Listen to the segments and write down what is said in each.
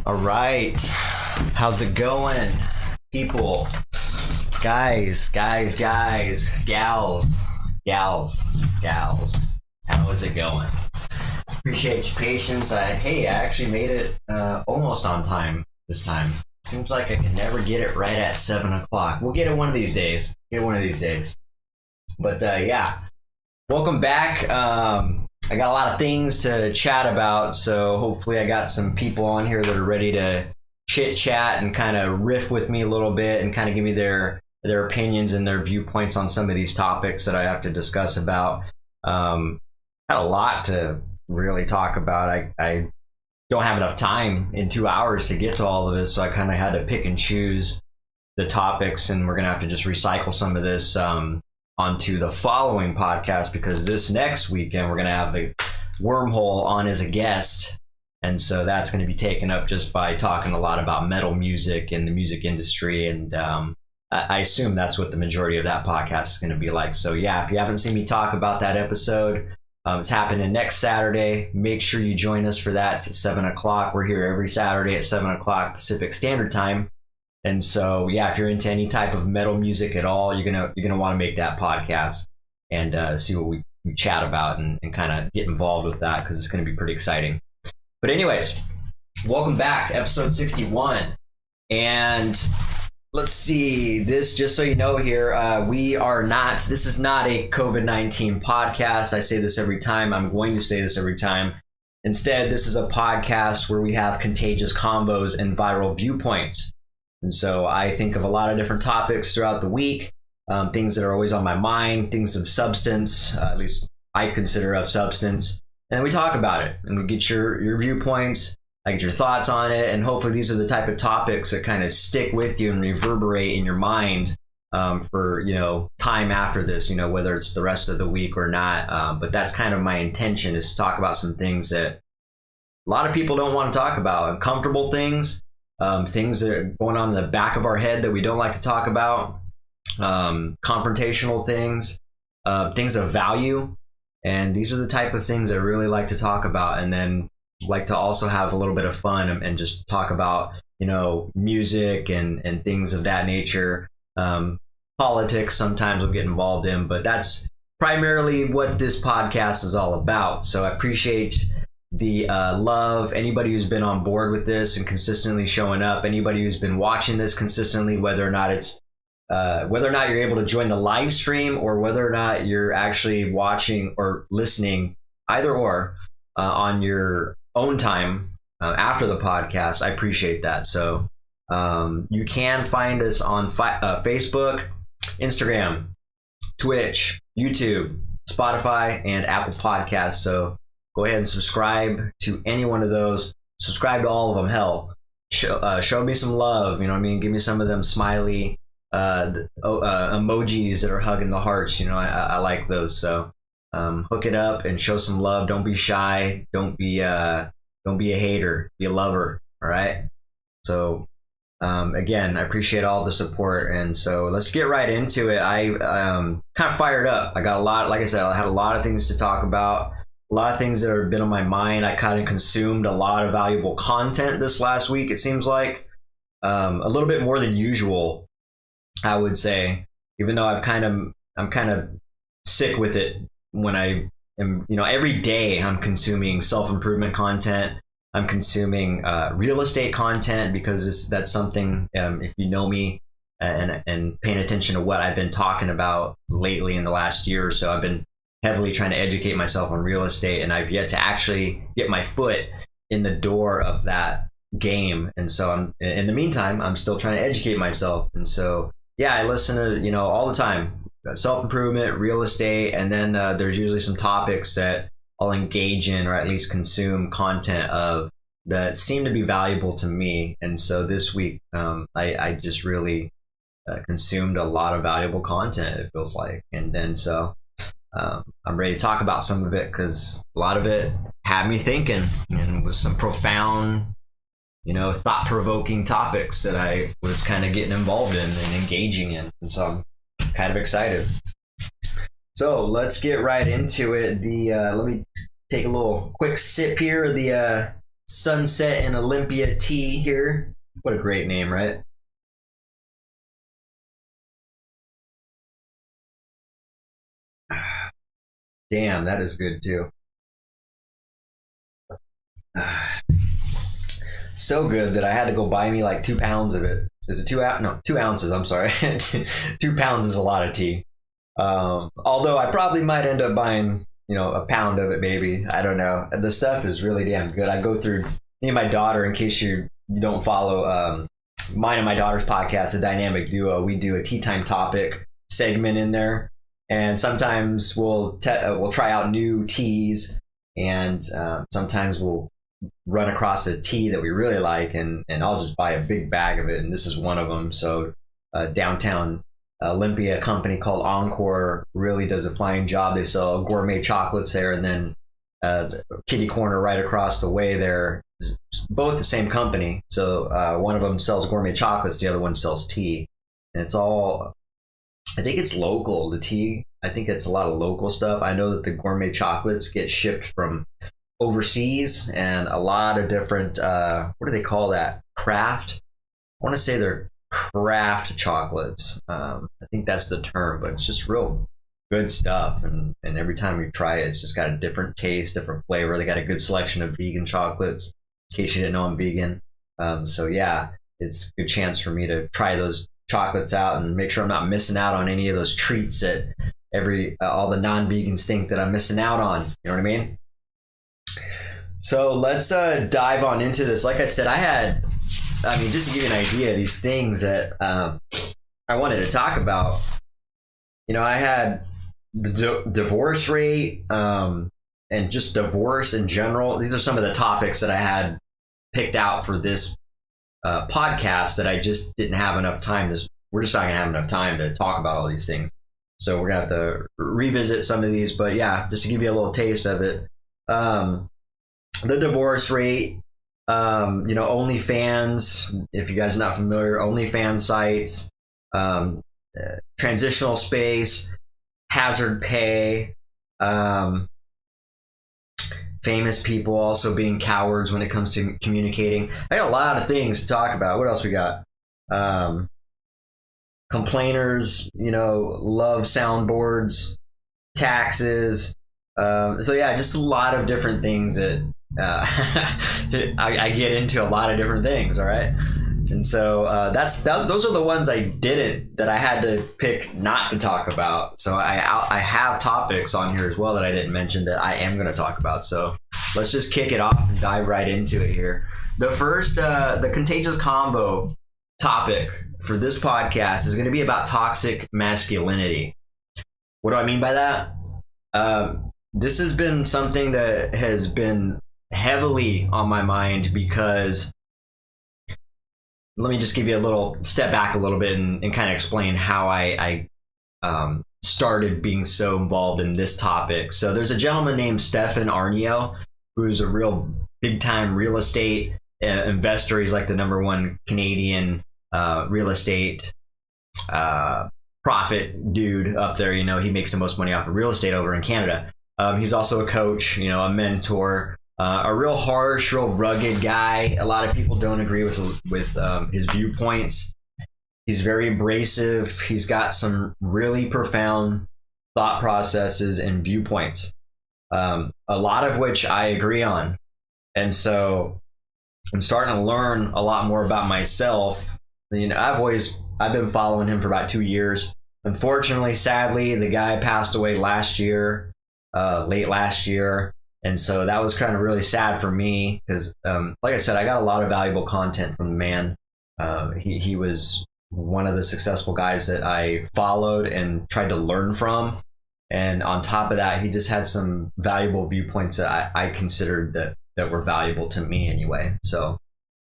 All right. How's it going, people? Guys, gals. How is it going? Appreciate your patience. I actually made it almost on time this time. Seems like I can never get it right at 7 o'clock. We'll get it one of these days. But yeah, welcome back. I got a lot of things to chat about, so hopefully I got some people on here that are ready to chit chat and kind of riff with me a little bit and kind of give me their opinions and their viewpoints on some of these topics that I have to discuss about. Had a lot to really talk about. I don't have enough time in 2 hours to get to all of this, so I kind of had to pick and choose the topics, and we're gonna have to just recycle some of this onto the following podcast, because this next weekend we're gonna have the Wormhole on as a guest, and so that's going to be taken up just by talking a lot about metal music and the music industry, and I assume that's what the majority of that podcast is going to be like. So yeah, if you haven't seen me talk about that episode, it's happening next Saturday. Make sure you join us for that. It's at 7 o'clock. We're here every Saturday at 7 o'clock Pacific Standard Time. And so, yeah, if you're into any type of metal music at all, you're gonna want to make that podcast and see what we chat about and kind of get involved with that, because it's going to be pretty exciting. But anyways, welcome back, episode 61. And let's see, this, just so you know here, this is not a COVID-19 podcast. I say this every time. I'm going to say this every time. Instead, this is a podcast where we have contagious combos and viral viewpoints. And so I think of a lot of different topics throughout the week, things that are always on my mind, things of substance, at least I consider of substance. And we talk about it, and we get your viewpoints, I get your thoughts on it, and hopefully these are the type of topics that kind of stick with you and reverberate in your mind for, time after this, whether it's the rest of the week or not. But that's kind of my intention, is to talk about some things that a lot of people don't want to talk about, uncomfortable things, things that are going on in the back of our head that we don't like to talk about, confrontational things, things of value. And these are the type of things I really like to talk about, and then like to also have a little bit of fun and just talk about, music and things of that nature. Politics sometimes we'll get involved in, but that's primarily what this podcast is all about. So I appreciate the love, anybody who's been on board with this and consistently showing up, anybody who's been watching this consistently, whether or not you're able to join the live stream or whether or not you're actually watching or listening, either or, on your own time after the podcast. I appreciate that. So you can find us on Facebook, Instagram, Twitch, YouTube, Spotify, and Apple Podcasts. So go ahead and subscribe to any one of those. Subscribe to all of them. Hell, show me some love. You know what I mean? Give me some of them smiley emojis that are hugging the hearts. I like those. So hook it up and show some love. Don't be shy. Don't be a hater. Be a lover. All right. So again, I appreciate all the support, and so let's get right into it. I kind of fired up. I got a lot. Like I said, I had a lot of things to talk about. A lot of things that have been on my mind. I kind of consumed a lot of valuable content this last week. It seems like a little bit more than usual, I would say, even though I'm kind of sick with it. When I am, every day I'm consuming self-improvement content. I'm consuming real estate content, because that's something, if you know me and paying attention to what I've been talking about lately in the last year or so, I've been heavily trying to educate myself on real estate, and I've yet to actually get my foot in the door of that game. And so in the meantime, I'm still trying to educate myself. And so, yeah, I listen to, all the time, self-improvement, real estate, and then there's usually some topics that I'll engage in, or at least consume content of, that seem to be valuable to me. And so this week, I just really consumed a lot of valuable content, it feels like. And then so I'm ready to talk about some of it, because a lot of it had me thinking, and was some profound, thought-provoking topics that I was kind of getting involved in and engaging in. And so I'm kind of excited. So let's get right into it. Let me take a little quick sip here of the Sunset and Olympia tea here. What a great name, right? Damn, that is good too. So good that I had to go buy me like 2 pounds of it. Is it 2 ounces? I'm sorry. 2 pounds is a lot of tea. Although I probably might end up buying, a pound of it, maybe. I don't know. The stuff is really damn good. I go through me and my daughter, in case you don't follow mine and my daughter's podcast, The Dynamic Duo. We do a tea time topic segment in there, and sometimes we'll try out new teas, and sometimes we'll run across a tea that we really like, and I'll just buy a big bag of it, and this is one of them. So downtown Olympia, a company called Encore, really does a fine job. They sell gourmet chocolates there, and then the kitty corner right across the way there, both the same company. So one of them sells gourmet chocolates, the other one sells tea, and it's all, I think it's local. The tea, I think it's a lot of local stuff. I know that the gourmet chocolates get shipped from overseas, and a lot of different what do they call that, craft, I want to say they're craft chocolates. I think that's the term, but it's just real good stuff, and every time we try it, it's just got a different taste, different flavor. They got a good selection of vegan chocolates, in case you didn't know I'm vegan. So yeah, it's a good chance for me to try those chocolates out and make sure I'm not missing out on any of those treats that all the non-vegans think that I'm missing out on. You know what I mean? So let's dive on into this. Like I said, just to give you an idea of these things that I wanted to talk about. I had the divorce rate and just divorce in general. These are some of the topics that I had picked out for this podcast that I just didn't have enough time to. We're just not gonna have enough time to talk about all these things. So we're gonna have to revisit some of these. But yeah, just to give you a little taste of it. The divorce rate, OnlyFans, if you guys are not familiar, OnlyFans sites, transitional space, hazard pay, famous people also being cowards when it comes to communicating. I got a lot of things to talk about. What else we got? Complainers, love soundboards, taxes. So yeah, just a lot of different things that I get into a lot of different things. All right. And so those are the ones that I had to pick not to talk about. So I have topics on here as well that I didn't mention that I am going to talk about. So let's just kick it off and dive right into it here. The first, the contagious combo topic for this podcast is going to be about toxic masculinity. What do I mean by that? This has been something that has been heavily on my mind because, let me just give you a little step back a little bit and kind of explain how I started being so involved in this topic. So there's a gentleman named Stefan Aarnio, who's a real big time real estate investor. He's like the #1 Canadian real estate profit dude up there. He makes the most money off of real estate over in Canada. He's also a coach, a mentor, a real harsh, real rugged guy. A lot of people don't agree with his viewpoints. He's very abrasive. He's got some really profound thought processes and viewpoints, a lot of which I agree on. And so I'm starting to learn a lot more about myself. I've been following him for about 2 years. Unfortunately, sadly, the guy passed away last year. Late last year, and so that was kind of really sad for me because, like I said, I got a lot of valuable content from the man. He was one of the successful guys that I followed and tried to learn from, and on top of that, he just had some valuable viewpoints that I considered that were valuable to me anyway. So,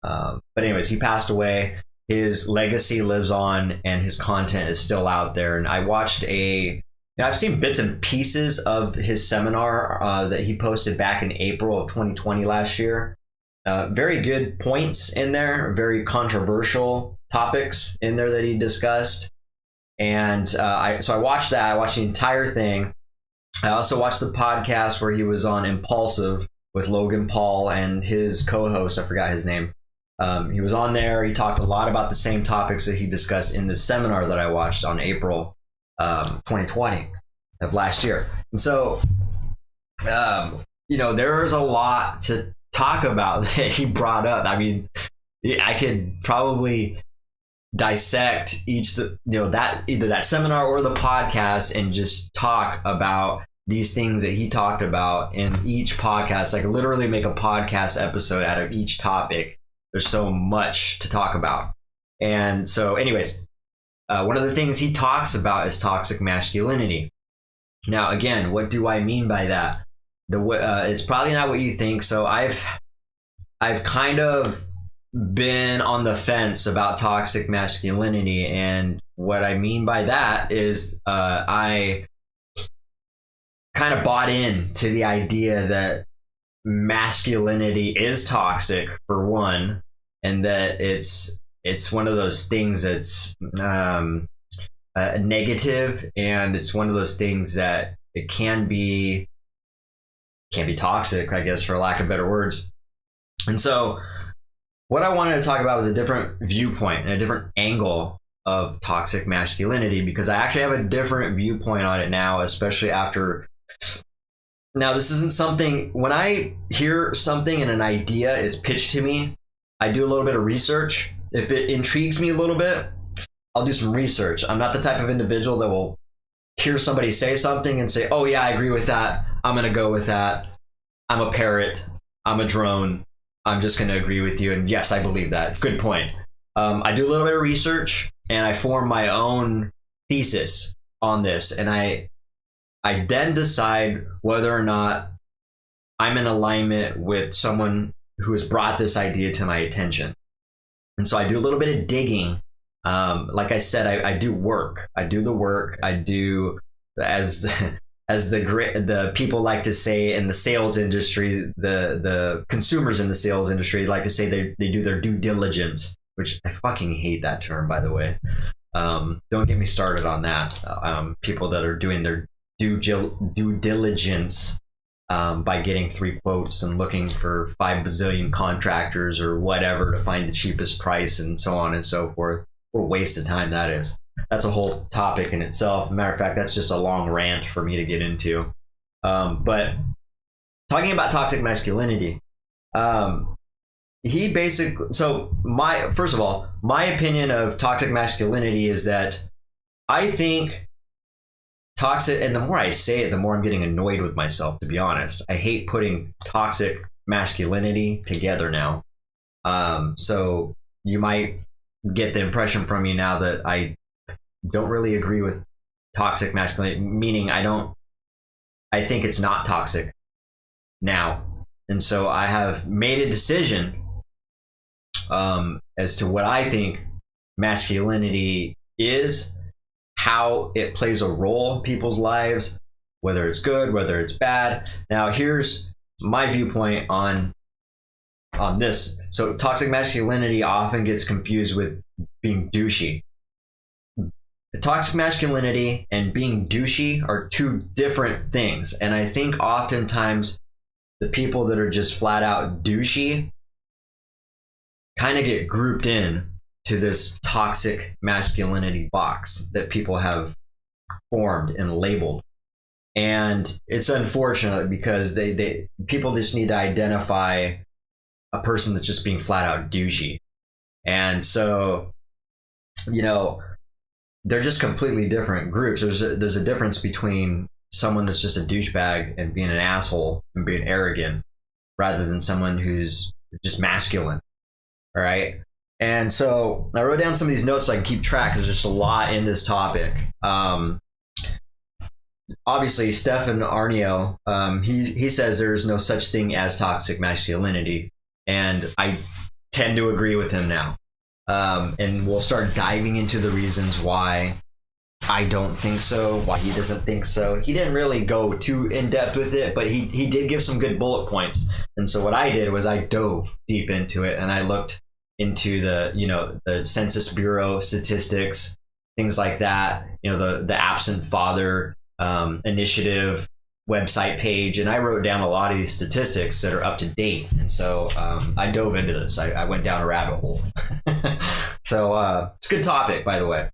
but anyways, he passed away. His legacy lives on, and his content is still out there. And I watched I've seen bits and pieces of his seminar that he posted back in April of 2020 last year. Very good points in there, very controversial topics in there that he discussed. And I watched that. I watched the entire thing. I also watched the podcast where he was on Impulsive with Logan Paul and his co-host. I forgot his name. He was on there. He talked a lot about the same topics that he discussed in the seminar that I watched on April 2020 of last year. And so, there's a lot to talk about that he brought up. I mean, I could probably dissect that either that seminar or the podcast and just talk about these things that he talked about in each podcast, like literally make a podcast episode out of each topic. There's so much to talk about. And so anyways, one of the things he talks about is toxic masculinity. Now, again, what do I mean by that? It's probably not what you think. So I've kind of been on the fence about toxic masculinity, and what I mean by that is I kind of bought into the idea that masculinity is toxic, for one, and that it's one of those things that's negative, and it's one of those things that it can be toxic, I guess, for lack of better words. And so what I wanted to talk about was a different viewpoint and a different angle of toxic masculinity, because I actually have a different viewpoint on it now, especially after. Now, this isn't something, when I hear something and an idea is pitched to me, I do a little bit of research. If it intrigues me a little bit, I'll do some research. I'm not the type of individual that will hear somebody say something and say, oh yeah, I agree with that. I'm going to go with that. I'm a parrot. I'm a drone. I'm just going to agree with you. And yes, I believe that. Good point. I do a little bit of research and I form my own thesis on this. And I then decide whether or not I'm in alignment with someone who has brought this idea to my attention. And so I do a little bit of digging. Like I said, I do work. I do the work. I do, as the people like to say in the sales industry, the consumers in the sales industry like to say they do their due diligence, which I fucking hate that term, by the way. Don't get me started on that. People that are doing their due diligence by getting 3 quotes and looking for 5 bazillion contractors or whatever to find the cheapest price and so on and so forth. What a waste of time that is. That's a whole topic in itself. Matter of fact, that's just a long rant for me to get into. But talking about toxic masculinity, he basically, so first of all, my opinion of toxic masculinity is that I think toxic, and the more I say it, the more I'm getting annoyed with myself, to be honest. I hate putting toxic masculinity together now. So you might get the impression from me now that I don't really agree with toxic masculinity, meaning I think it's not toxic now. And so I have made a decision as to what I think masculinity is, how it plays a role in people's lives, whether it's good, whether it's bad. Now, here's my viewpoint on this. So toxic masculinity often gets confused with being douchey. The toxic masculinity and being douchey are two different things. And I think oftentimes the people that are just flat out douchey kind of get grouped in to this toxic masculinity box that people have formed and labeled. And it's unfortunate because people just need to identify a person that's just being flat out douchey. And so, they're just completely different groups. There's a difference between someone that's just a douchebag and being an asshole and being arrogant, rather than someone who's just masculine. All right. And so I wrote down some of these notes so I can keep track, because there's just a lot in this topic. Obviously, Stefan Aarnio, he says there's no such thing as toxic masculinity. And I tend to agree with him now. And we'll start diving into the reasons why I don't think so, why he doesn't think so. He didn't really go too in depth with it, but he did give some good bullet points. And so what I did was I dove deep into it, and I looked into the Census Bureau statistics, things like that, the absent father initiative, website page, and I wrote down a lot of these statistics that are up to date. And so I dove into this. I went down a rabbit hole. So it's a good topic, by the way.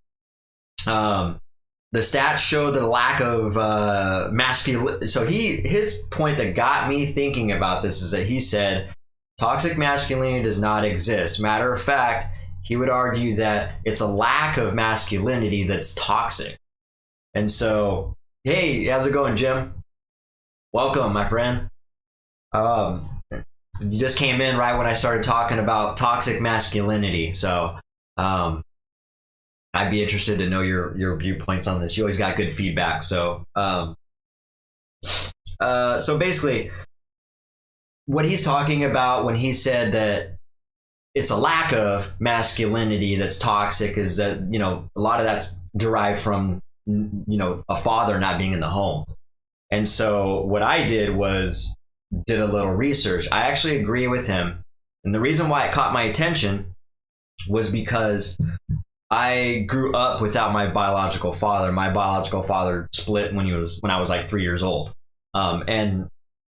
The stats show the lack of masculinity. So his point that got me thinking about this is that he said toxic masculinity does not exist. Matter of fact, he would argue that it's a lack of masculinity that's toxic. And so, hey, how's it going, Jim? Welcome, my friend. You just came in right when I started talking about toxic masculinity. So I'd be interested to know your viewpoints on this. You always got good feedback. So so basically, what he's talking about when he said that it's a lack of masculinity that's toxic is that, you know, a lot of that's derived from, you know, a father not being in the home. And so what I did was did a little research. I actually agree with him. And the reason why it caught my attention was because I grew up without my biological father. My biological father split when I was like 3 years old. And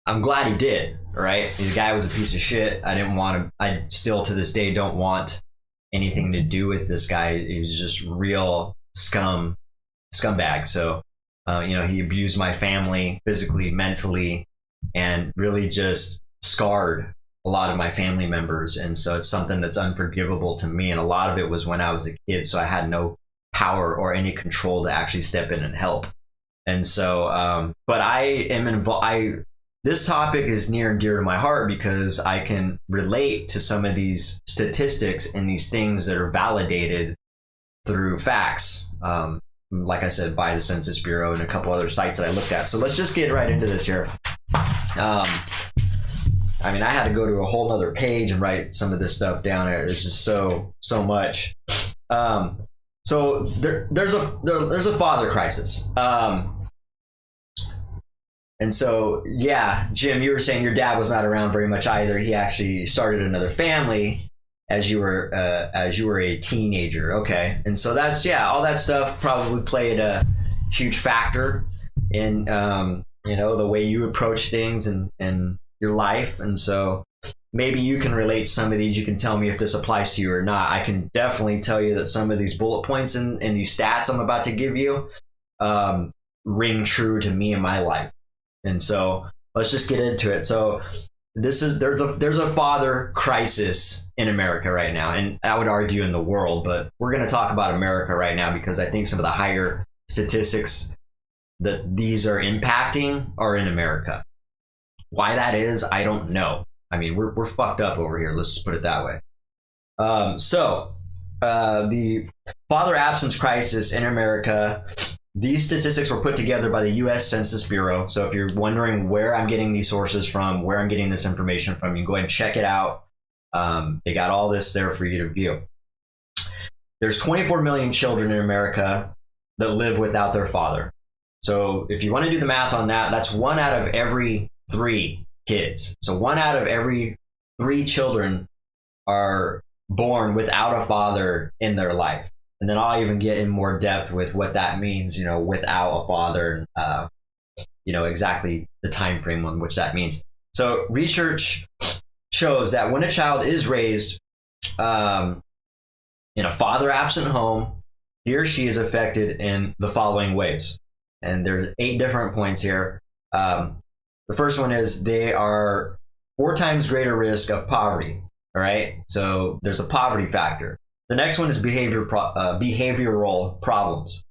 I'm glad he did, right? The guy was a piece of shit. I still to this day don't want anything to do with this guy. He was just real scumbag. So, you know, he abused my family physically, mentally, and really just scarred a lot of my family members. And so it's something that's unforgivable to me. And a lot of it was when I was a kid. So I had no power or any control to actually step in and help. And so, but I am involved. This topic is near and dear to my heart because I can relate to some of these statistics and these things that are validated through facts. Like I said, by the Census Bureau and a couple other sites that I looked at. So let's just get right into this here. I mean, I had to go to a whole nother page and write some of this stuff down. There's just so much. So there's a father crisis. And so, yeah, Jim, you were saying your dad was not around very much either. He actually started another family as you were a teenager. Okay. And so that's, yeah, all that stuff probably played a huge factor in, you know, the way you approach things and your life. And so maybe you can relate some of these. You can tell me if this applies to you or not. I can definitely tell you that some of these bullet points and these stats I'm about to give you ring true to me in my life. And so let's just get into it. So there's a father crisis in America right now, and I would argue in the world, but we're going to talk about America right now because I think some of the higher statistics that these are impacting are in America. Why that is, I don't know. I mean, we're fucked up over here. Let's just put it that way. So the father absence crisis in America. These statistics were put together by the U.S. Census Bureau. So if you're wondering where I'm getting these sources from, where I'm getting this information from, you can go ahead and check it out. They got all this there for you to view. There's 24 million children in America that live without their father. So if you want to do the math on that, that's 1 out of every 3 kids. So 1 out of every 3 children are born without a father in their life. And then I'll even get in more depth with what that means, you know, without a father, you know, exactly the time frame on which that means. So research shows that when a child is raised in a father absent home, he or she is affected in the following ways. And there's 8 different points here. The first one is they are 4 times greater risk of poverty. All right. So there's a poverty factor. The next one is behavioral problems.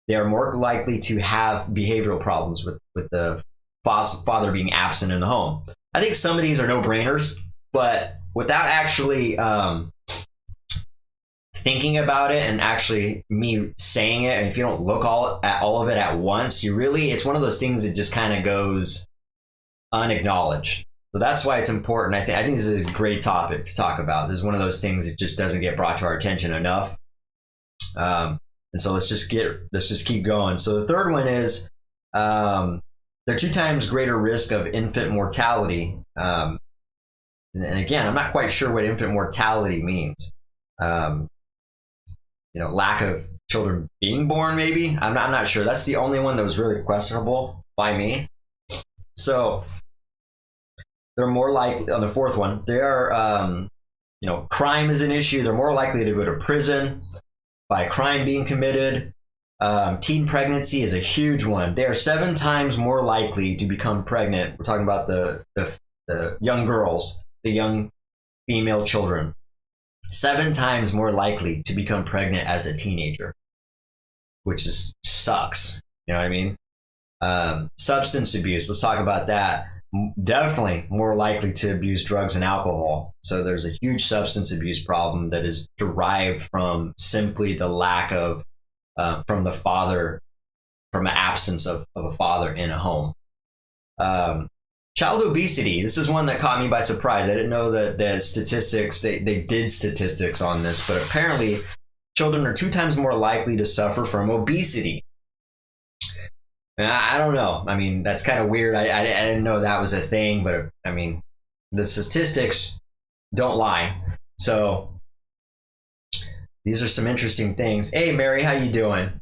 They are more likely to have behavioral problems with the father being absent in the home. I think some of these are no-brainers, but without actually thinking about it and actually me saying it, and if you don't look at all of it at once, it's one of those things that just kind of goes unacknowledged. So that's why it's important. I think this is a great topic to talk about. This is one of those things that just doesn't get brought to our attention enough. And so let's just keep going. So the third one is they're 2 times greater risk of infant mortality. And again, I'm not quite sure what infant mortality means. You know, lack of children being born, maybe. I'm not sure. That's the only one that was really questionable by me. So they're more likely, on the fourth one, they are, crime is an issue. They're more likely to go to prison by a crime being committed. Teen pregnancy is a huge one. They are 7 times more likely to become pregnant. We're talking about the young girls, the young female children. 7 times more likely to become pregnant as a teenager, which sucks. You know what I mean? Substance abuse. Let's talk about that. Definitely more likely to abuse drugs and alcohol. So there's a huge substance abuse problem that is derived from simply the lack of from the father, from an absence of a father in a home. Child obesity. This is one that caught me by surprise. I didn't know that the statistics, they did statistics on this, but apparently children are 2 times more likely to suffer from obesity. And I don't know. I mean, that's kind of weird. I didn't know that was a thing, but I mean, the statistics don't lie. So these are some interesting things. Hey, Mary, how you doing?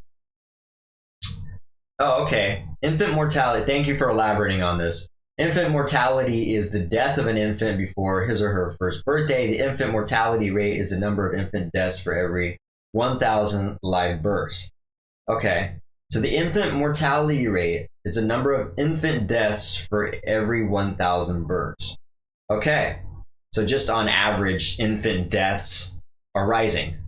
Oh, okay. Infant mortality. Thank you for elaborating on this. Infant mortality is the death of an infant before his or her first birthday. The infant mortality rate is the number of infant deaths for every 1,000 live births. Okay. So the infant mortality rate is the number of infant deaths for every 1,000 births. Okay. So just on average, infant deaths are rising.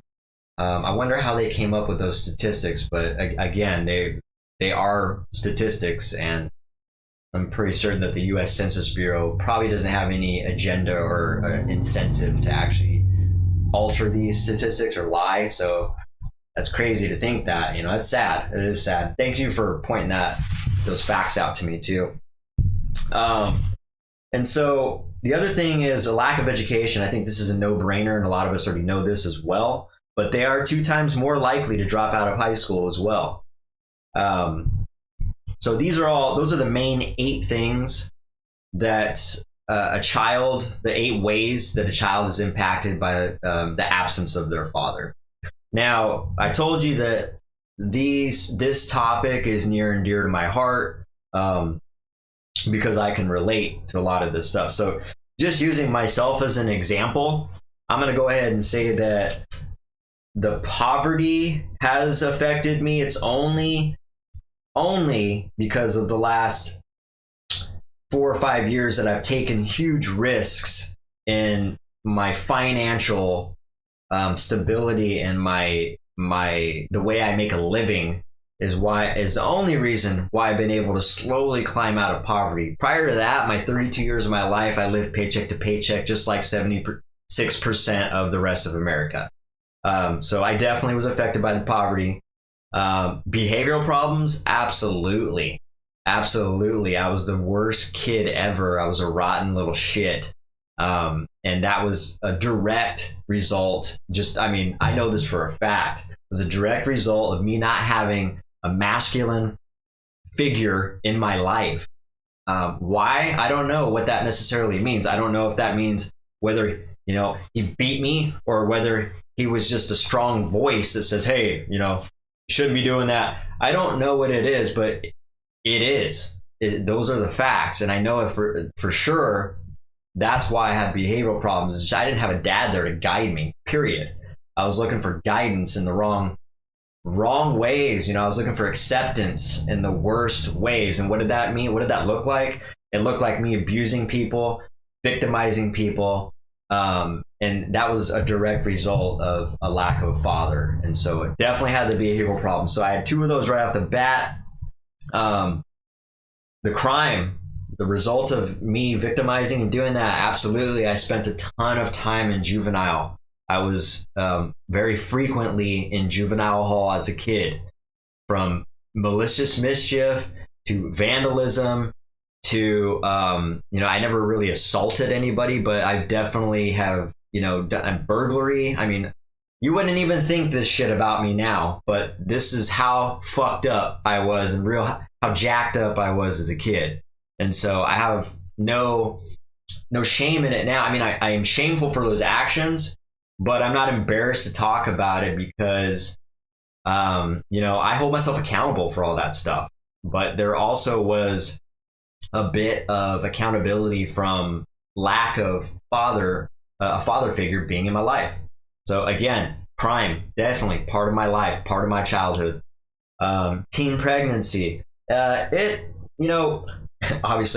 I wonder how they came up with those statistics, but again, they are statistics, and I'm pretty certain that the U.S. Census Bureau probably doesn't have any agenda or incentive to actually alter these statistics or lie. So that's crazy to think that, that's sad. It is sad. Thank you for pointing those facts out to me too. And so the other thing is a lack of education. I think this is a no-brainer, and a lot of us already know this as well, but they are 2 times more likely to drop out of high school as well. So those are the main 8 things that the 8 ways that a child is impacted by the absence of their father. Now, I told you that this topic is near and dear to my heart because I can relate to a lot of this stuff. So just using myself as an example, I'm going to go ahead and say that the poverty has affected me. It's only because of the last 4 or 5 years that I've taken huge risks in my financial stability, and the way I make a living is the only reason why I've been able to slowly climb out of poverty. Prior to that, my 32 years of my life, I lived paycheck to paycheck, just like 76% of the rest of America. So I definitely was affected by the poverty. Behavioral problems, absolutely. I was the worst kid ever. I was a rotten little shit. And that was a direct result. I know this for a fact. It was a direct result of me not having a masculine figure in my life. Why? I don't know what that necessarily means. I don't know if that means whether, he beat me, or whether he was just a strong voice that says, hey, you shouldn't be doing that. I don't know what it is, but it is. Those are the facts. And I know it for sure. That's why I had behavioral problems. I didn't have a dad there to guide me, period. I was looking for guidance in the wrong ways. I was looking for acceptance in the worst ways. And what did that mean? What did that look like? It looked like me abusing people, victimizing people. And that was a direct result of a lack of a father. And so it definitely had the behavioral problem. So I had 2 of those right off the bat. The crime, the result of me victimizing and doing that, absolutely. I spent a ton of time in juvenile. I was very frequently in juvenile hall as a kid, from malicious mischief to vandalism to, I never really assaulted anybody, but I definitely have, done burglary. I mean, you wouldn't even think this shit about me now, but this is how fucked up I was and how jacked up I was as a kid. And so I have no shame in it now. I mean, I am shameful for those actions, but I'm not embarrassed to talk about it because, I hold myself accountable for all that stuff. But there also was a bit of accountability from lack of a father figure being in my life. So again, crime, definitely part of my life, part of my childhood. Teen pregnancy, obviously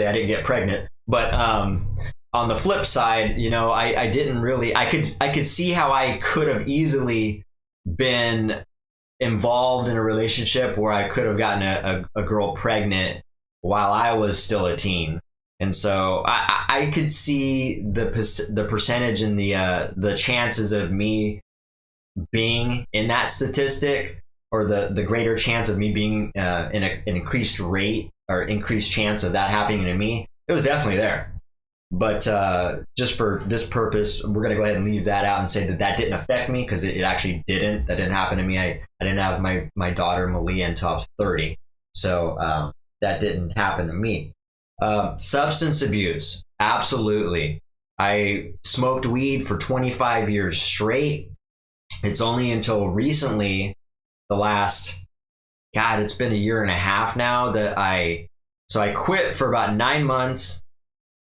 I didn't get pregnant, but on the flip side, I didn't really, I could see how I could have easily been involved in a relationship where I could have gotten a girl pregnant while I was still a teen. And so I could see the percentage and the chances of me being in that statistic, or the greater chance of me being in an increased rate or increased chance of that happening to me. It was definitely there. But just for this purpose, we're going to go ahead and leave that out and say that didn't affect me, because it actually didn't. That didn't happen to me. I didn't have my daughter Malia until I was 30. So that didn't happen to me. Substance abuse, absolutely. I smoked weed for 25 years straight. It's only until recently, it's been a year and a half now, that I quit for about 9 months,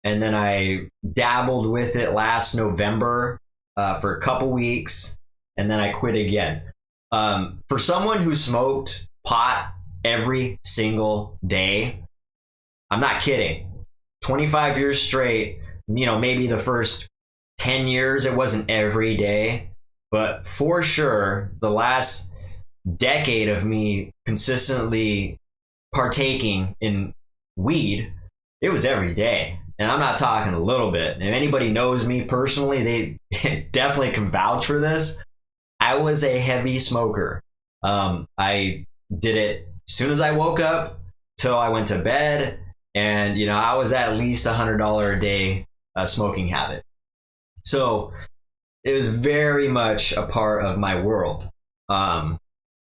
and then I dabbled with it last November for a couple weeks, and then I quit again. For someone who smoked pot every single day, I'm not kidding, 25 years straight, maybe the first 10 years it wasn't every day, but for sure the last decade of me consistently partaking in weed, it was every day. And I'm not talking a little bit. If anybody knows me personally, they definitely can vouch for this. I was a heavy smoker. I did it as soon as I woke up till I went to bed. And, I was at least $100 a day smoking habit. So it was very much a part of my world. And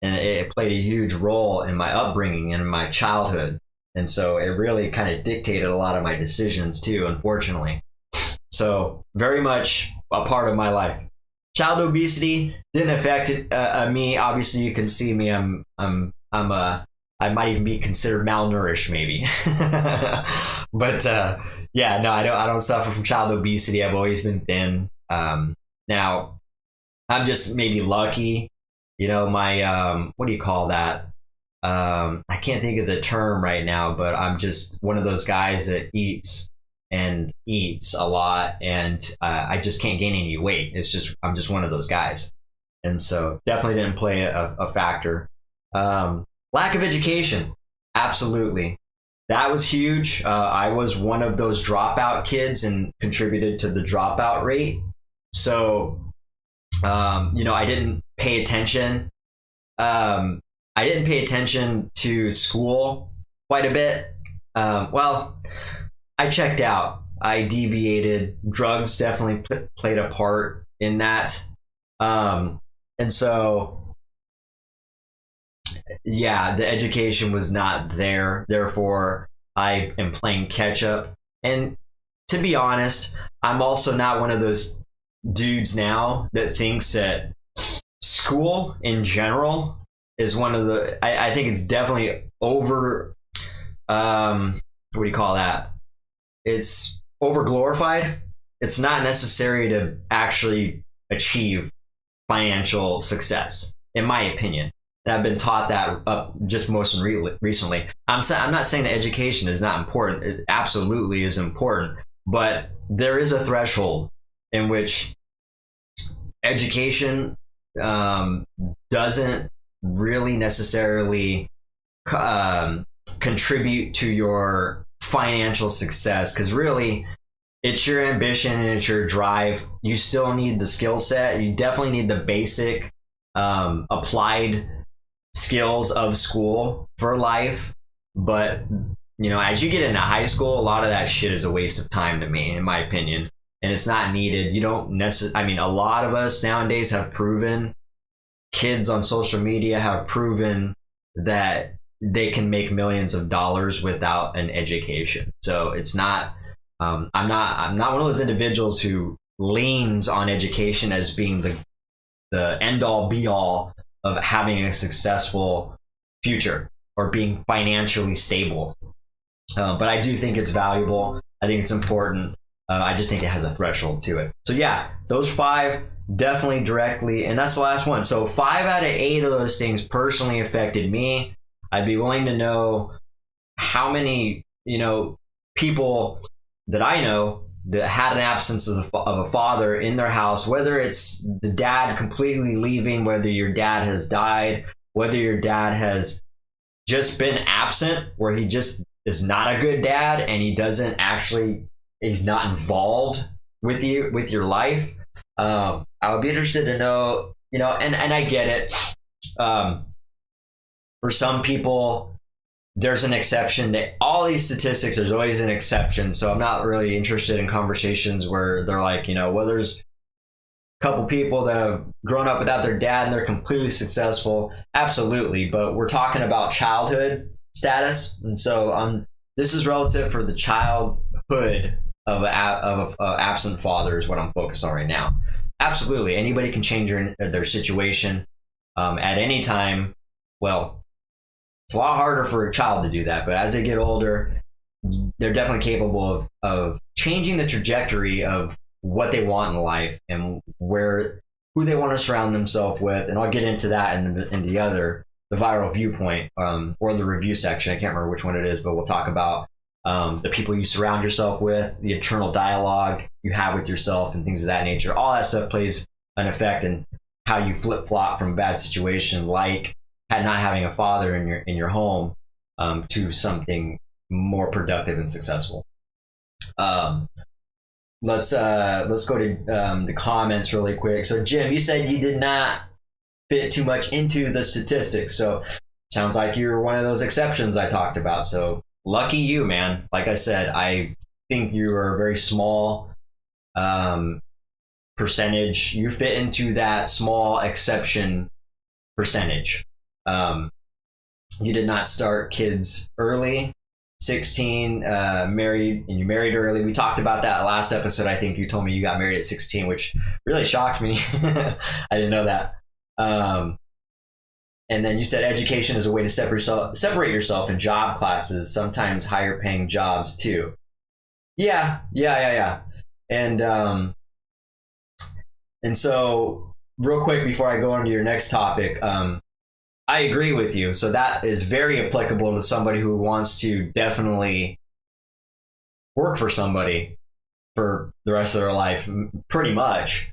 it played a huge role in my upbringing and in my childhood. And so it really kind of dictated a lot of my decisions too, unfortunately. So very much a part of my life. Child obesity didn't affect me. Obviously, you can see me. I might even be considered malnourished, maybe. But I don't suffer from child obesity. I've always been thin. Now, I'm just maybe lucky. My what do you call that? I can't think of the term right now, but I'm just one of those guys that eats a lot, and I just can't gain any weight. I'm just one of those guys, and so definitely didn't play a factor. Lack of education, absolutely, that was huge. I was one of those dropout kids and contributed to the dropout rate. So, I didn't pay attention. I didn't pay attention to school quite a bit. I checked out. I deviated. Drugs definitely played a part in that. And so, the education was not there. Therefore, I am playing catch up. And to be honest, I'm also not one of those dudes now that thinks that school in general is one of the, I think it's definitely over, what do you call that? It's over glorified. It's not necessary to actually achieve financial success, in my opinion. And I've been taught that just most recently. I'm not saying that education is not important. It absolutely is important. But there is a threshold in which education doesn't really necessarily contribute to your financial success, because really it's your ambition and it's your drive. You still need the skill set. You definitely need the basic applied skills of school for life. But as you get into high school, a lot of that shit is a waste of time to me, in my opinion, and it's not needed. You don't necessarily, a lot of us nowadays have proven, kids on social media have proven that they can make millions of dollars without an education. So it's not, I'm not one of those individuals who leans on education as being the end all be all of having a successful future or being financially stable. But I do think it's valuable. I think it's important. I just think it has a threshold to it. So yeah, those 5 definitely directly, and that's the last one. So 5 out of 8 of those things personally affected me. I'd be willing to know how many, people that I know that had an absence of a father in their house, whether it's the dad completely leaving, whether your dad has died, whether your dad has just been absent, where he just is not a good dad and he's not involved with you, with your life. I would be interested to know, and I get it. For some people, there's an exception. That all these statistics, there's always an exception. So I'm not really interested in conversations where they're like, well, there's a couple people that have grown up without their dad and they're completely successful. Absolutely. But we're talking about childhood status. And so this is relative for the childhood of an absent father is what I'm focused on right now. Absolutely. Anybody can change their situation at any time. Well, it's a lot harder for a child to do that, but as they get older, they're definitely capable of changing the trajectory of what they want in life and who they want to surround themselves with. And I'll get into that in the viral viewpoint or the review section. I can't remember which one it is, but we'll talk about the people you surround yourself with, the internal dialogue you have with yourself, and things of that nature. All that stuff plays an effect in how you flip-flop from a bad situation, like not having a father in your home, to something more productive and successful. Let's go to the comments really quick. So Jim, you said you did not fit too much into the statistics, so sounds like you're one of those exceptions I talked about. So lucky you, man. Like I said, I think you are a very small percentage. You fit into that small exception percentage. You did not start kids early, 16, married, and you married early. We talked about that last episode. I think you told me you got married at 16, which really shocked me. I didn't know that. And then you said education is a way to separate yourself in job classes, sometimes higher paying jobs too. Yeah. And so real quick before I go on to your next topic, I agree with you. So that is very applicable to somebody who wants to definitely work for somebody for the rest of their life, pretty much.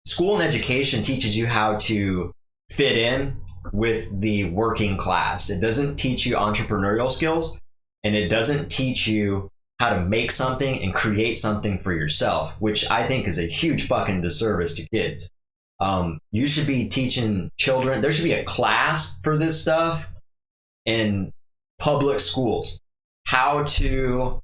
School and education teaches you how to fit in with the working class. It doesn't teach you entrepreneurial skills, and it doesn't teach you how to make something and create something for yourself, which I think is a huge fucking disservice to kids. You should be teaching children. There should be a class for this stuff in public schools. How to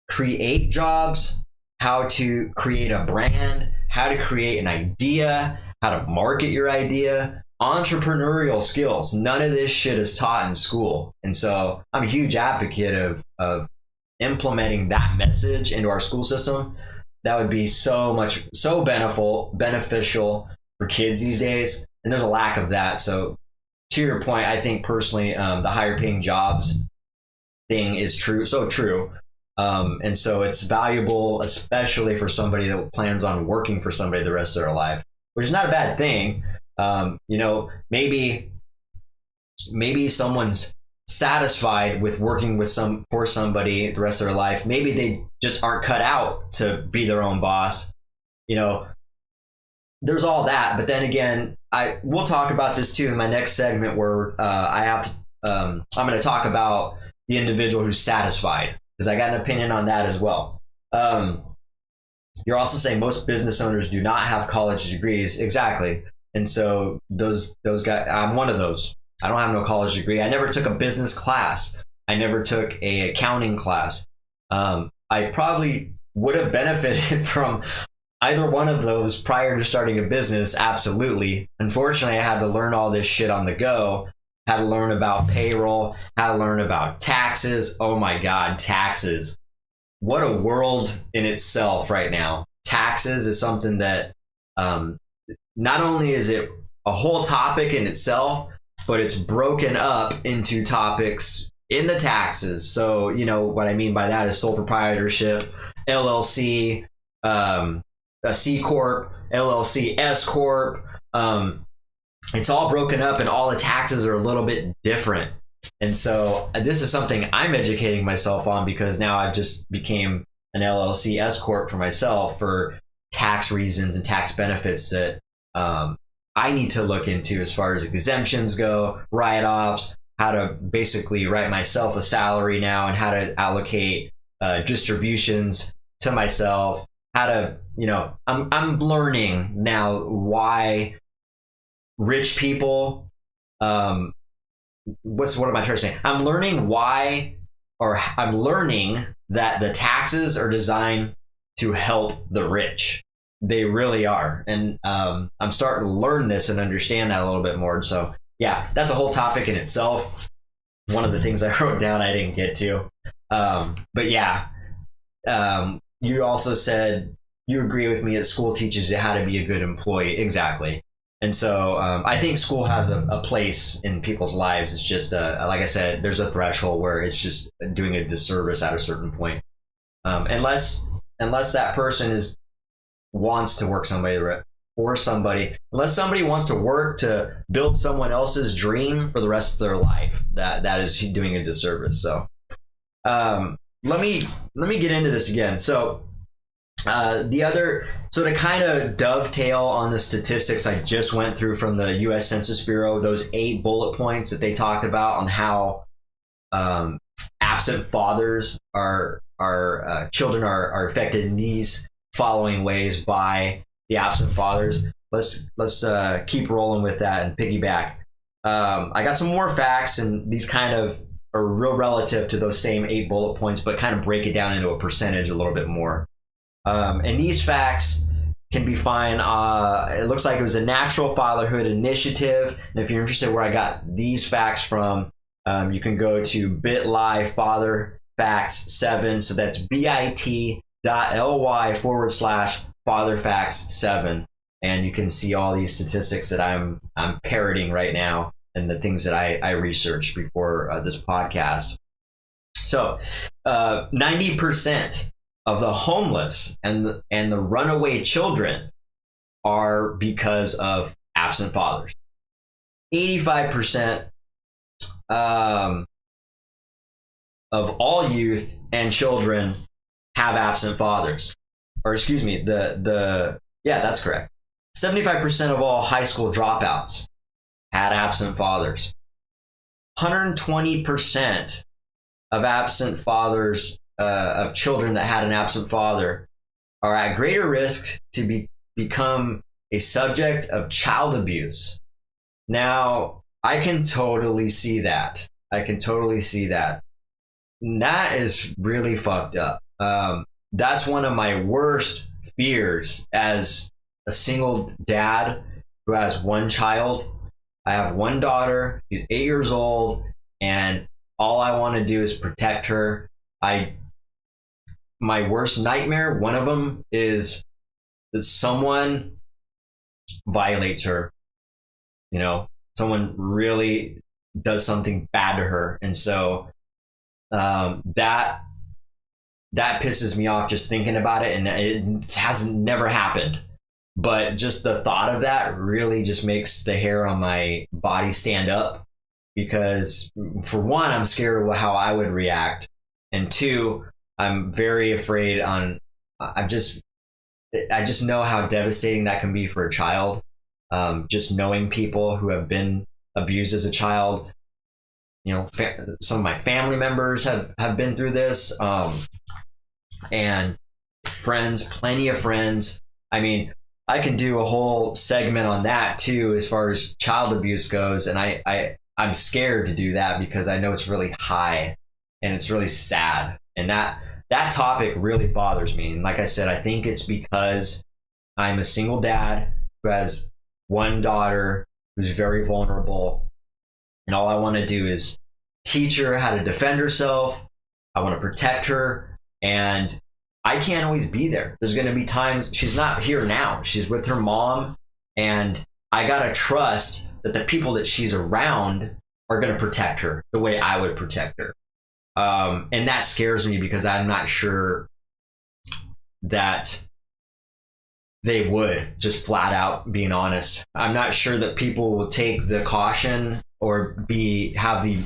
create jobs, how to create a brand, how to create an idea, how to market your idea, entrepreneurial skills. None of this shit is taught in school. And so I'm a huge advocate of implementing that message into our school system. That would be so beneficial for kids these days, and there's a lack of that. So to your point, I think personally, the higher paying jobs thing is true. And so it's valuable, especially for somebody that plans on working for somebody the rest of their life, which is not a bad thing. Maybe someone's satisfied with working for somebody the rest of their life. Maybe they just aren't cut out to be their own boss. There's all that, but then again, we'll talk about this too in my next segment, where I'm going to talk about the individual who's satisfied, because I got an opinion on that as well. You're also saying most business owners do not have college degrees. Exactly. And so those guys, I'm one of those. I don't have no college degree. I never took a business class. I never took a accounting class. I probably would have benefited from either one of those prior to starting a business. Absolutely. Unfortunately, I had to learn all this shit on the go. Had to learn about payroll, had to learn about taxes. Oh my God, taxes. What a world in itself right now. Taxes is something that not only is it a whole topic in itself, but it's broken up into topics in the taxes. So, you know, what I mean by that is sole proprietorship, LLC, a C Corp, LLC, S Corp. It's all broken up and all the taxes are a little bit different. And so this is something I'm educating myself on, because now I've just became an LLC S Corp for myself for tax reasons and tax benefits that I need to look into as far as exemptions go, write-offs, how to basically write myself a salary now, and how to allocate distributions to myself, how to, you know, I'm learning now why rich people, what am I trying to say? I'm learning that the taxes are designed to help the rich. They really are. And I'm starting to learn this and understand that a little bit more. So yeah, that's a whole topic in itself. One of the things I wrote down I didn't get to. But yeah, you also said you agree with me that school teaches you how to be a good employee. Exactly. And so I think school has a place in people's lives. It's just, like I said, there's a threshold where it's just doing a disservice at a certain point. Unless that person wants to work for somebody, unless somebody wants to work to build someone else's dream for the rest of their life, that is doing a disservice. So let me get into this again. So to kind of dovetail on the statistics I just went through from the U.S. Census Bureau, those 8 bullet points that they talk about on how absent fathers children are affected in these following ways by the absent fathers. Let's keep rolling with that and piggyback. I got some more facts, and these kind of are real relative to those same 8 bullet points, but kind of break it down into a percentage a little bit more. And these facts can be found, it looks like it was a Natural Fatherhood Initiative. And if you're interested where I got these facts from, you can go to bit.ly fatherfacts7. So that's bit.ly/fatherfacts7. And you can see all these statistics that I'm parroting right now, and the things that I researched before this podcast. So 90% of the homeless and the runaway children are because of absent fathers. 85% of all youth and children have absent fathers. Or excuse me, yeah, that's correct. 75% of all high school dropouts had absent fathers. 120% of absent fathers, of children that had an absent father, are at greater risk to become a subject of child abuse. Now, I can totally see that. And that is really fucked up. That's one of my worst fears as a single dad who has one child. I have one daughter, she's 8 years old, and all I want to do is protect her. My worst nightmare, one of them, is that someone violates her. You know, someone really does something bad to her. And so that pisses me off just thinking about it, and it hasn't never happened. But just the thought of that really just makes the hair on my body stand up, because for one, I'm scared of how I would react, and two, I'm very afraid I just know how devastating that can be for a child. Just knowing people who have been abused as a child, you know, some of my family members have been through this, and friends, plenty of friends. I mean, I can do a whole segment on that too, as far as child abuse goes. And I'm scared to do that because I know it's really high and it's really sad. And that topic really bothers me. And like I said, I think it's because I'm a single dad who has one daughter who's very vulnerable. And all I want to do is teach her how to defend herself. I want to protect her. And I can't always be there. There's going to be times she's not here now. She's with her mom. And I got to trust that the people that she's around are going to protect her the way I would protect her. And that scares me because I'm not sure that they would, just flat out being honest. I'm not sure that people will take the caution or have the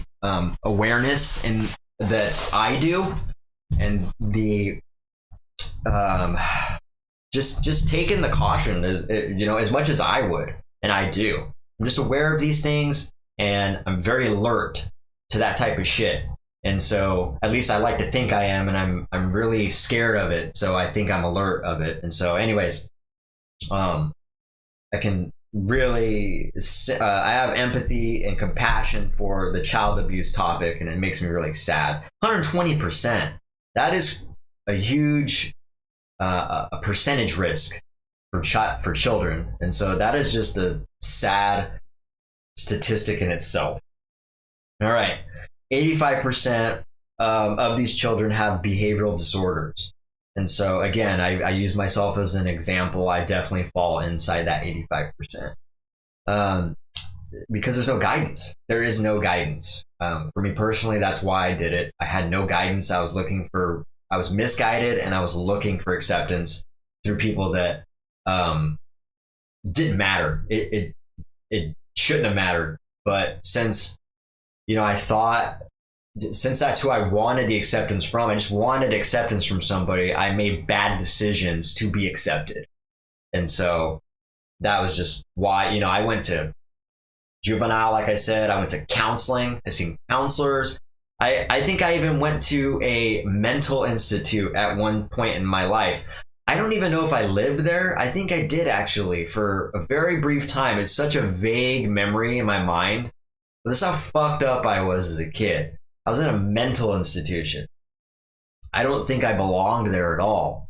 awareness in that I do, and the just taking the caution as much as I would, and I do. I'm just aware of these things, and I'm very alert to that type of shit. And so, at least I like to think I am, and I'm really scared of it. So I think I'm alert of it. And so, anyways, I can really I have empathy and compassion for the child abuse topic, and it makes me really sad. 120%. That is a huge a percentage risk for children, and so that is just a sad statistic in itself. All right, 85% of these children have behavioral disorders, and so again, I use myself as an example. I definitely fall inside that 85%, because there's no guidance. There is no guidance. For me personally, that's why I did it. I had no guidance. I was misguided, and I was looking for acceptance through people that didn't matter. It shouldn't have mattered. But since since that's who I wanted the acceptance from, I just wanted acceptance from somebody, I made bad decisions to be accepted. And so that was just why, I went to juvenile, like I said. I went to counseling. I've seen counselors. I think I even went to a mental institute at one point in my life. I don't even know if I lived there. I think I did, actually, for a very brief time. It's such a vague memory in my mind. But this is how fucked up I was as a kid. I was in a mental institution. I don't think I belonged there at all.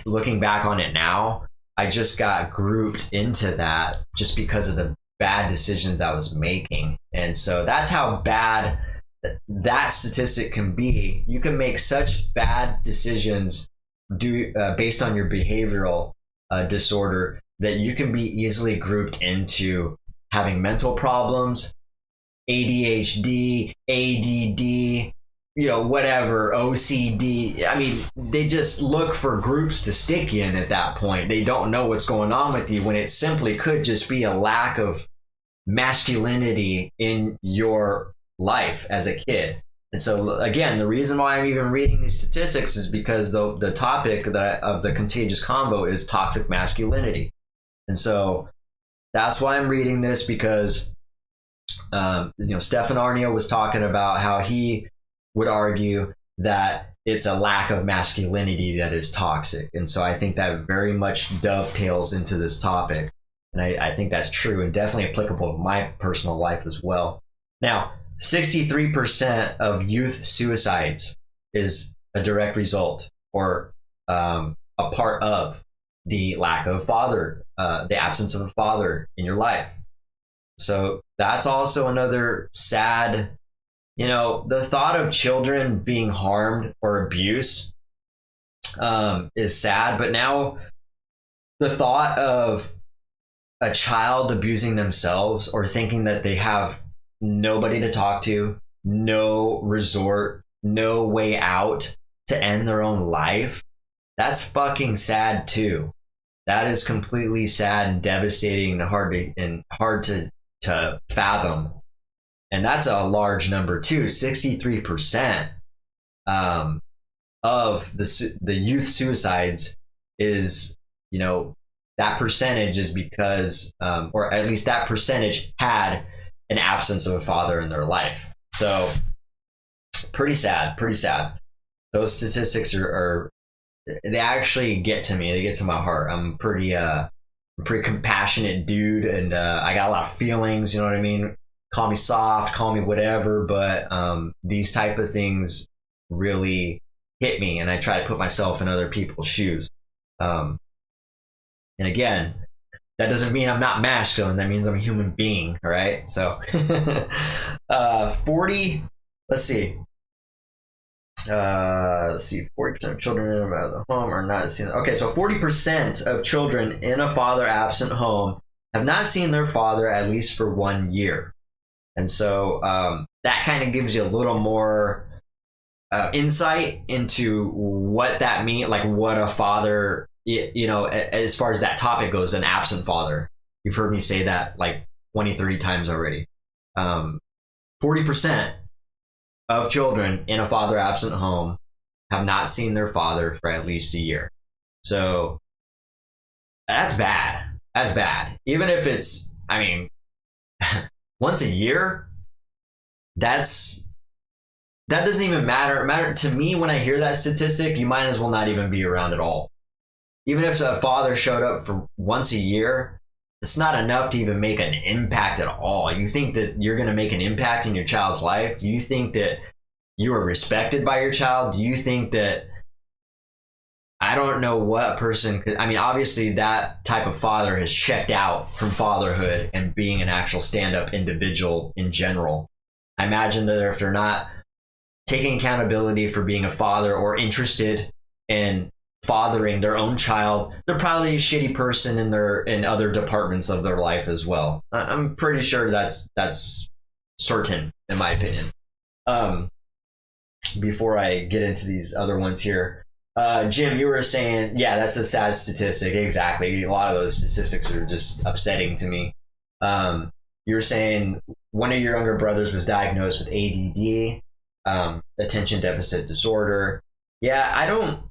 Looking back on it now, I just got grouped into that just because of the bad decisions I was making. And so that's how bad that statistic can be. You can make such bad decisions based on your behavioral disorder that you can be easily grouped into having mental problems, ADHD, ADD, whatever, OCD. I mean, they just look for groups to stick you in at that point. They don't know what's going on with you, when it simply could just be a lack of masculinity in your life as a kid. And so, again, the reason why I'm even reading these statistics is because the topic of the Contagious Convo is toxic masculinity. And so that's why I'm reading this, because Stefan Aarnio was talking about how he would argue that it's a lack of masculinity that is toxic. And so I think that very much dovetails into this topic. And I think that's true and definitely applicable to my personal life as well. Now, 63% of youth suicides is a direct result or a part of the lack of father, the absence of a father in your life. So that's also another sad, the thought of children being harmed or abused is sad. But now the thought of a child abusing themselves or thinking that they have nobody to talk to, no resort, no way out to end their own life, that's fucking sad too. That is completely sad and devastating and hard to fathom. And that's a large number too. 63% of the youth suicides is, that percentage is because, or at least that percentage had an absence of a father in their life. So pretty sad. Those statistics are they actually get to me. They get to my heart. I'm a pretty compassionate dude, and I got a lot of feelings, you know what I mean? Call me soft, call me whatever, but these type of things really hit me, and I try to put myself in other people's shoes. And again, that doesn't mean I'm not masculine. That means I'm a human being, all right? So 40 let's see, 40% of children in the home are not seen. Okay, so 40% of children in a father-absent home have not seen their father at least for 1 year. And so that kind of gives you a little more insight into what that means, like what a father, as far as that topic goes, an absent father. You've heard me say that like 20, 30 times already. 40% of children in a father absent home have not seen their father for at least a year. So that's bad. That's bad. Even if it's, once a year, that doesn't even matter to me. When I hear that statistic, you might as well not even be around at all. Even if a father showed up for once a year, it's not enough to even make an impact at all. You think that you're going to make an impact in your child's life? Do you think that you are respected by your child? Do you think that, I don't know what person could, obviously that type of father has checked out from fatherhood and being an actual stand-up individual in general. I imagine that if they're not taking accountability for being a father or interested in fathering their own child, they're probably a shitty person in other departments of their life as well. I'm pretty sure that's certain, in my opinion. Before I get into these other ones here, Jim, you were saying, yeah, that's a sad statistic. Exactly. A lot of those statistics are just upsetting to me. You were saying one of your younger brothers was diagnosed with ADD, attention deficit disorder. Yeah, I don't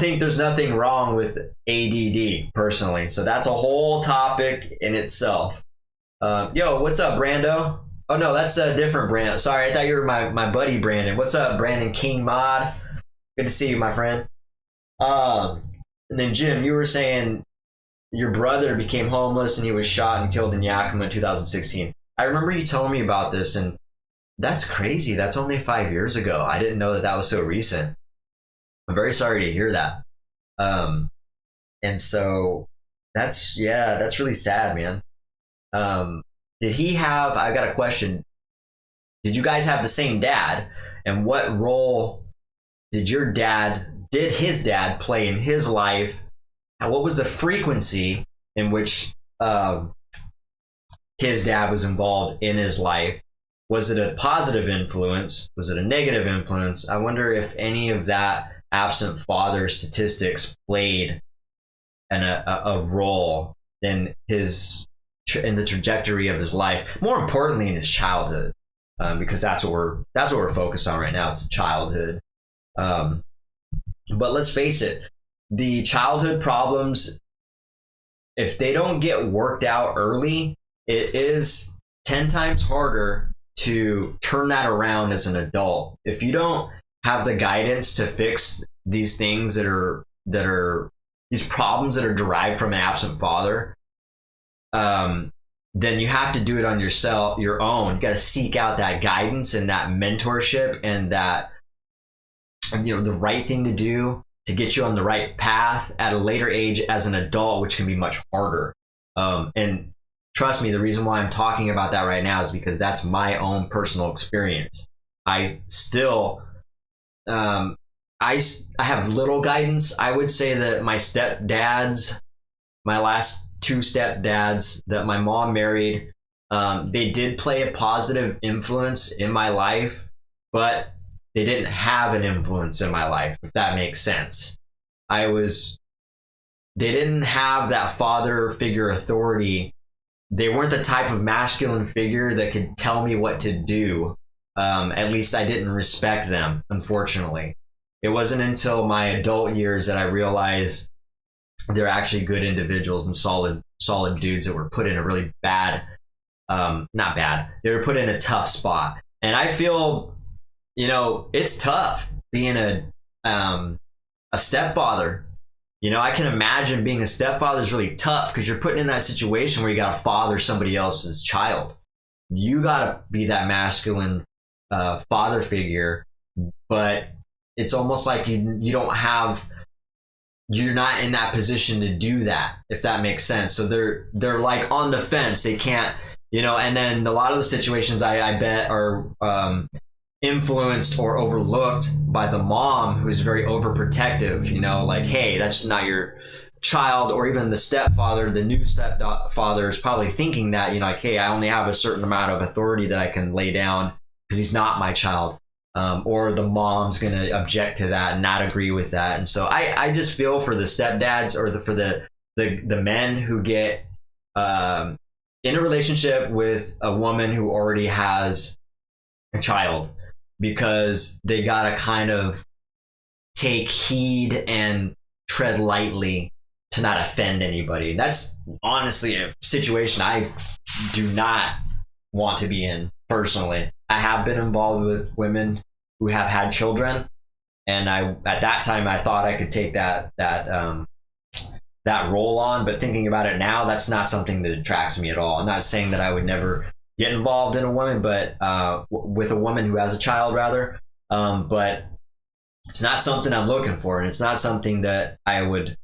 think there's nothing wrong with ADD personally. So that's a whole topic in itself. Yo, what's up, Brando? Oh no, that's a different Brando. Sorry, I thought you were my buddy Brandon. What's up, Brandon King Mod? Good to see you, my friend. And then Jim, you were saying your brother became homeless and he was shot and killed in Yakima in 2016. I remember you telling me about this, and that's crazy. That's only 5 years ago. I didn't know that was so recent. I'm very sorry to hear that. And so that's really sad, man. Did he have, I got a question. Did you guys have the same dad? And what role did his dad play in his life? And what was the frequency in which his dad was involved in his life? Was it a positive influence? Was it a negative influence? I wonder if any of that absent father statistics played a role in the trajectory of his life. More importantly, in his childhood, because that's what we're focused on right now. It's childhood. But let's face it, the childhood problems, if they don't get worked out early, it is 10 times harder to turn that around as an adult. If you don't have the guidance to fix these things that are these problems that are derived from an absent father, then you have to do it on your own. You got to seek out that guidance and that mentorship and that, the right thing to do to get you on the right path at a later age as an adult, which can be much harder. And trust me, the reason why I'm talking about that right now is because that's my own personal experience. I still, I have little guidance. I would say that my last two stepdads that my mom married, they did play a positive influence in my life, but they didn't have an influence in my life, if that makes sense. They didn't have that father figure authority. They weren't the type of masculine figure that could tell me what to do. At least I didn't respect them, unfortunately. It wasn't until my adult years that I realized they're actually good individuals and solid dudes that were put in a really bad, not bad, they were put in a tough spot. And I feel, it's tough being a stepfather. I can imagine being a stepfather is really tough because you're put in that situation where you got to father somebody else's child. You got to be that masculine father figure, but it's almost like you're not in that position to do that, if that makes sense. So they're like on the fence. They can't, and then a lot of the situations I bet are influenced or overlooked by the mom, who's very overprotective, like, hey, that's not your child or even the stepfather, the new stepfather, is probably thinking that, you know, like, hey, I only have a certain amount of authority that I can lay down because he's not my child. Or the mom's going to object to that and not agree with that. And so I just feel for the stepdads, or for the men who get in a relationship with a woman who already has a child, because they got to kind of take heed and tread lightly to not offend anybody. That's honestly a situation I do not want to be in personally. I have been involved with women who have had children, and at that time I thought I could take that role on, but thinking about it now, that's not something that attracts me at all. I'm not saying that I would never get involved in a woman, but with a woman who has a child rather, but it's not something I'm looking for, and it's not something that I would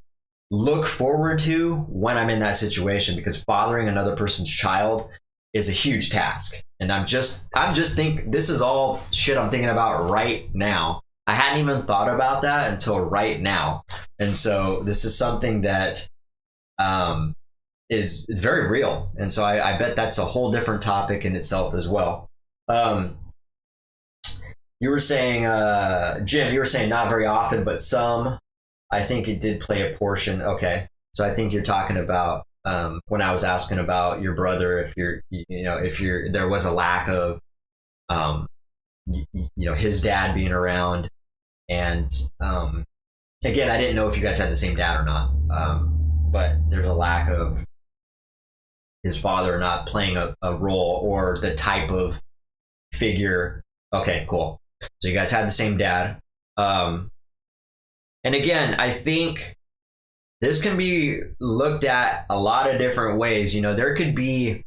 look forward to when I'm in that situation, because fathering another person's child is a huge task. And I'm just think this is all shit I'm thinking about right now. I hadn't even thought about that until right now. And so this is something that is very real. And so I bet that's a whole different topic in itself as well. You were saying, Jim, you were saying not very often, but some. I think it did play a portion. Okay. So I think you're talking about when I was asking about your brother, if there was a lack of, his dad being around. And again, I didn't know if you guys had the same dad or not, but there's a lack of his father not playing a role or the type of figure. Okay, cool. So you guys had the same dad. And again, I think this can be looked at a lot of different ways. You know, there could be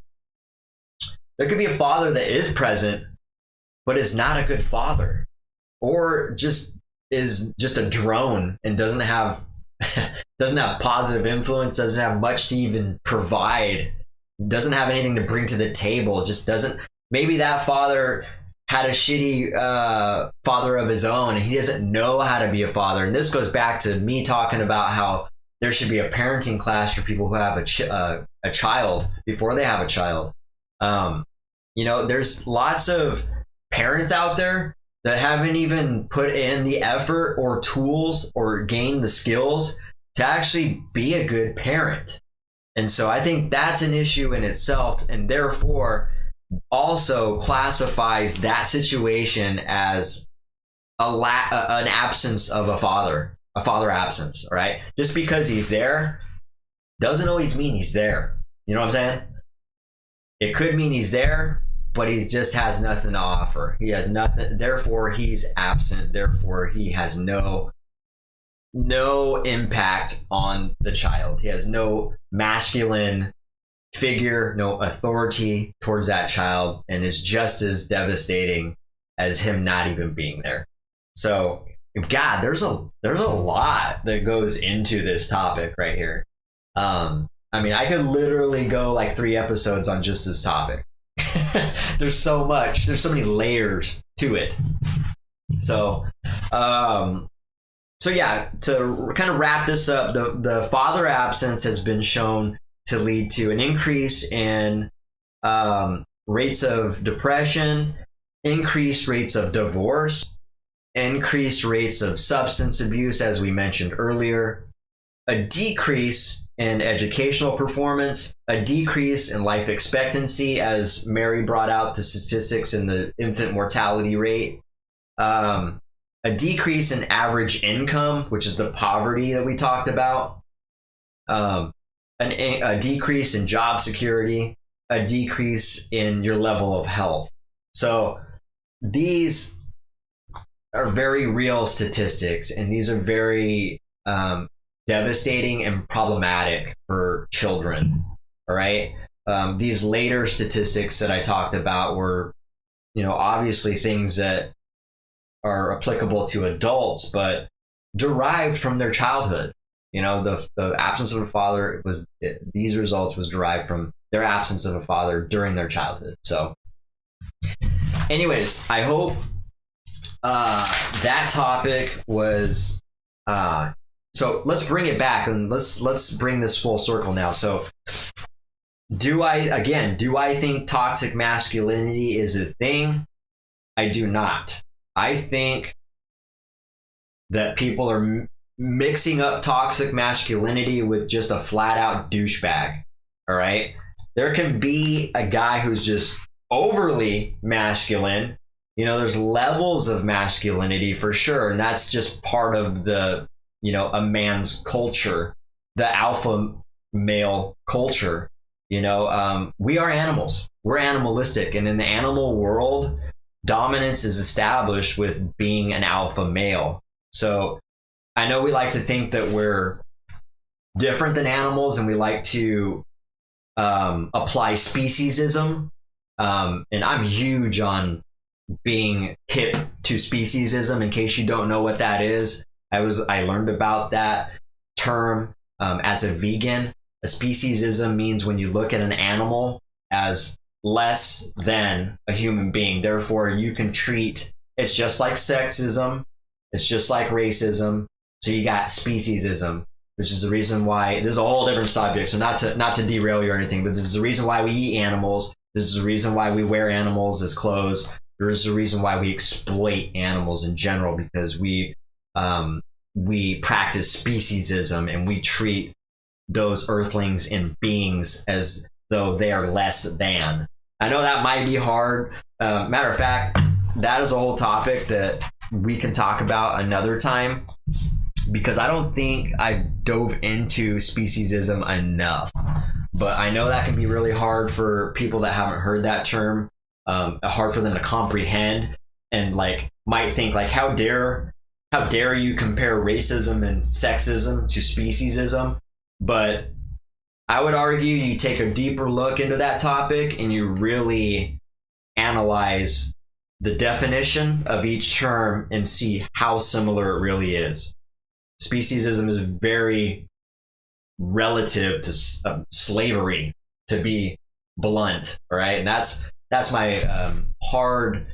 a father that is present, but is not a good father, or just is just a drone and doesn't have positive influence, doesn't have much to even provide, doesn't have anything to bring to the table, just doesn't. Maybe that father had a shitty father of his own, and he doesn't know how to be a father. And this goes back to me talking about how there should be a parenting class for people who have a child before they have a child. There's lots of parents out there that haven't even put in the effort or tools or gained the skills to actually be a good parent. And so I think that's an issue in itself, and therefore also classifies that situation as an absence of a father absence. All right, just because he's there doesn't always mean he's there. You know what I'm saying? It could mean he's there, but he just has nothing to offer. He has nothing, therefore he's absent, therefore he has no impact on the child. He has no masculine figure, no authority towards that child, and is just as devastating as him not even being there. So God, there's a lot that goes into this topic right here. I mean, I could literally go like 3 episodes on just this topic. There's so much. There's so many layers to it. So yeah, to kind of wrap this up, the father absence has been shown to lead to an increase in rates of depression, increased rates of divorce, increased rates of substance abuse, as we mentioned earlier, a decrease in educational performance, a decrease in life expectancy, as Mary brought out the statistics in the infant mortality rate, a decrease in average income, which is the poverty that we talked about, a decrease in job security, a decrease in your level of health. So these are very real statistics, and these are very devastating and problematic for children. All right. These later statistics that I talked about were, obviously things that are applicable to adults, but derived from their childhood. The absence of a father these results was derived from their absence of a father during their childhood. So anyways, I hope that topic was So let's bring it back and let's bring this full circle now. So do I think toxic masculinity is a thing? I do not. I think that people are mixing up toxic masculinity with just a flat out douchebag. All right. There can be a guy who's just overly masculine. You know, there's levels of masculinity for sure. And that's just part of the, you know, a man's culture, the alpha male culture. You know, we are animals. We're animalistic. And in the animal world, dominance is established with being an alpha male. So I know we like to think that we're different than animals and we like to apply speciesism. And I'm huge on being hip to speciesism. In case you don't know what that is, I learned about that term as a vegan. A speciesism means when you look at an animal as less than a human being. Therefore, you can treat, it's just like sexism, it's just like racism. So you got speciesism, which is the reason why, this is a whole different subject, so not to derail you or anything, but this is the reason why we eat animals. This is the reason why we wear animals as clothes. There is the reason why we exploit animals in general, because we practice speciesism and we treat those earthlings and beings as though they are less than. I know that might be hard. Matter of fact, that is a whole topic that we can talk about another time, because I don't think I dove into speciesism enough. But I know that can be really hard for people that haven't heard that term, hard for them to comprehend, and like might think like, how dare you compare racism and sexism to speciesism? But I would argue you take a deeper look into that topic and you really analyze the definition of each term and see how similar it really is. Speciesism is very relative to slavery, to be blunt, all right? And that's my hard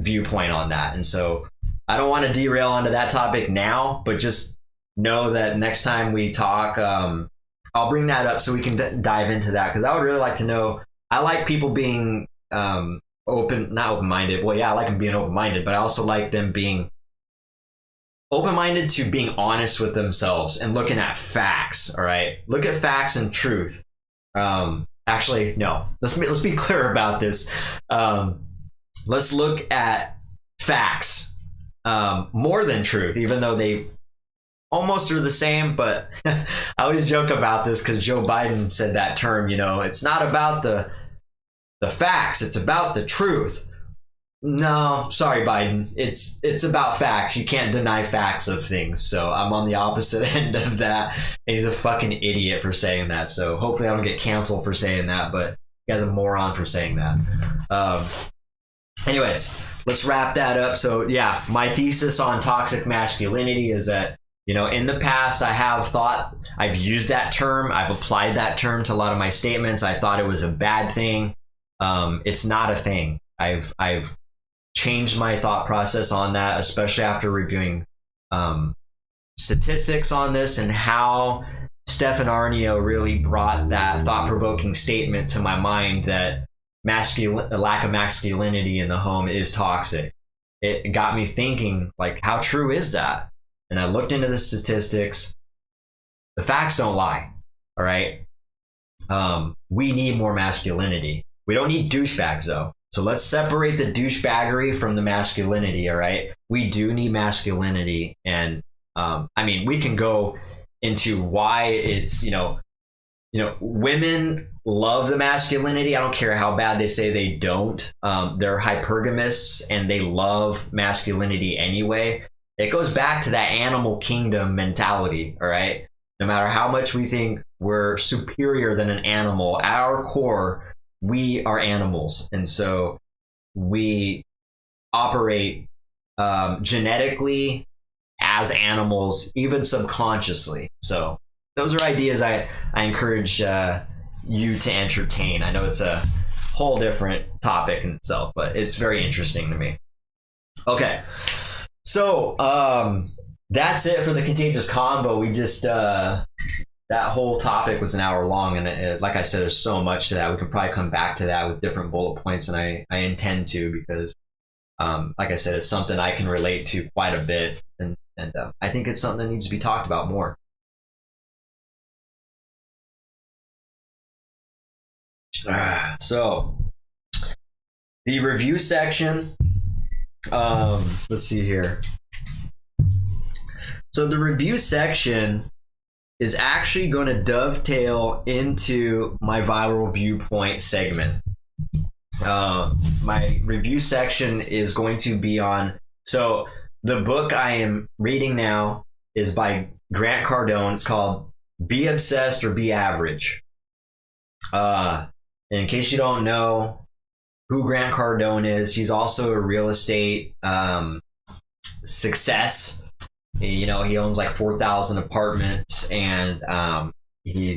viewpoint on that. And so I don't want to derail onto that topic now, but just know that next time we talk, I'll bring that up so we can dive into that, because I would really like to know. I like people being not open-minded. Well, yeah, I like them being open-minded, but I also like them being open-minded to being honest with themselves and looking at facts. All right, look at facts and truth. Actually, no. Let's be clear about this. Let's look at facts more than truth, even though they almost are the same. But I always joke about this because Joe Biden said that term. You know, it's not about the facts; it's about the truth. No, sorry, Biden. It's about facts. You can't deny facts of things. So I'm on the opposite end of that. And he's a fucking idiot for saying that. So hopefully I don't get canceled for saying that. But you guys are a moron for saying that. Anyways, let's wrap that up. So yeah, my thesis on toxic masculinity is that, you know, in the past I've used that term. I've applied that term to a lot of my statements. I thought it was a bad thing. It's not a thing. I've changed my thought process on that, especially after reviewing statistics on this and how Stefan Aarnio really brought that thought-provoking statement to my mind that the lack of masculinity in the home is toxic. It got me thinking, like, how true is that? And I looked into the statistics. The facts don't lie, all right? We need more masculinity. We don't need douchebags, though. So let's separate the douchebaggery from the masculinity, all right? We do need masculinity. And I mean, we can go into why it's, you know, women love the masculinity. I don't care how bad they say they don't. They're hypergamists and they love masculinity anyway. It goes back to that animal kingdom mentality, all right? No matter how much we think we're superior than an animal, at our core, we are animals. And so we operate genetically as animals, even subconsciously. So those are ideas I encourage you to entertain. I know it's a whole different topic in itself, but it's very interesting to me. Okay. So that's it for the Contagious Combo. We just that whole topic was an hour long, and like I said, there's so much to that. We could probably come back to that with different bullet points, and I intend to, because like I said, it's something I can relate to quite a bit, and I think it's something that needs to be talked about more. So the review section, let's see here. So the review section is actually going to dovetail into my viral viewpoint segment. My review section is going to be on, so the book I am reading now is by Grant Cardone. It's called Be Obsessed or Be Average. In case you don't know who Grant Cardone is, he's also a real estate success. You know, he owns like 4,000 apartments, and he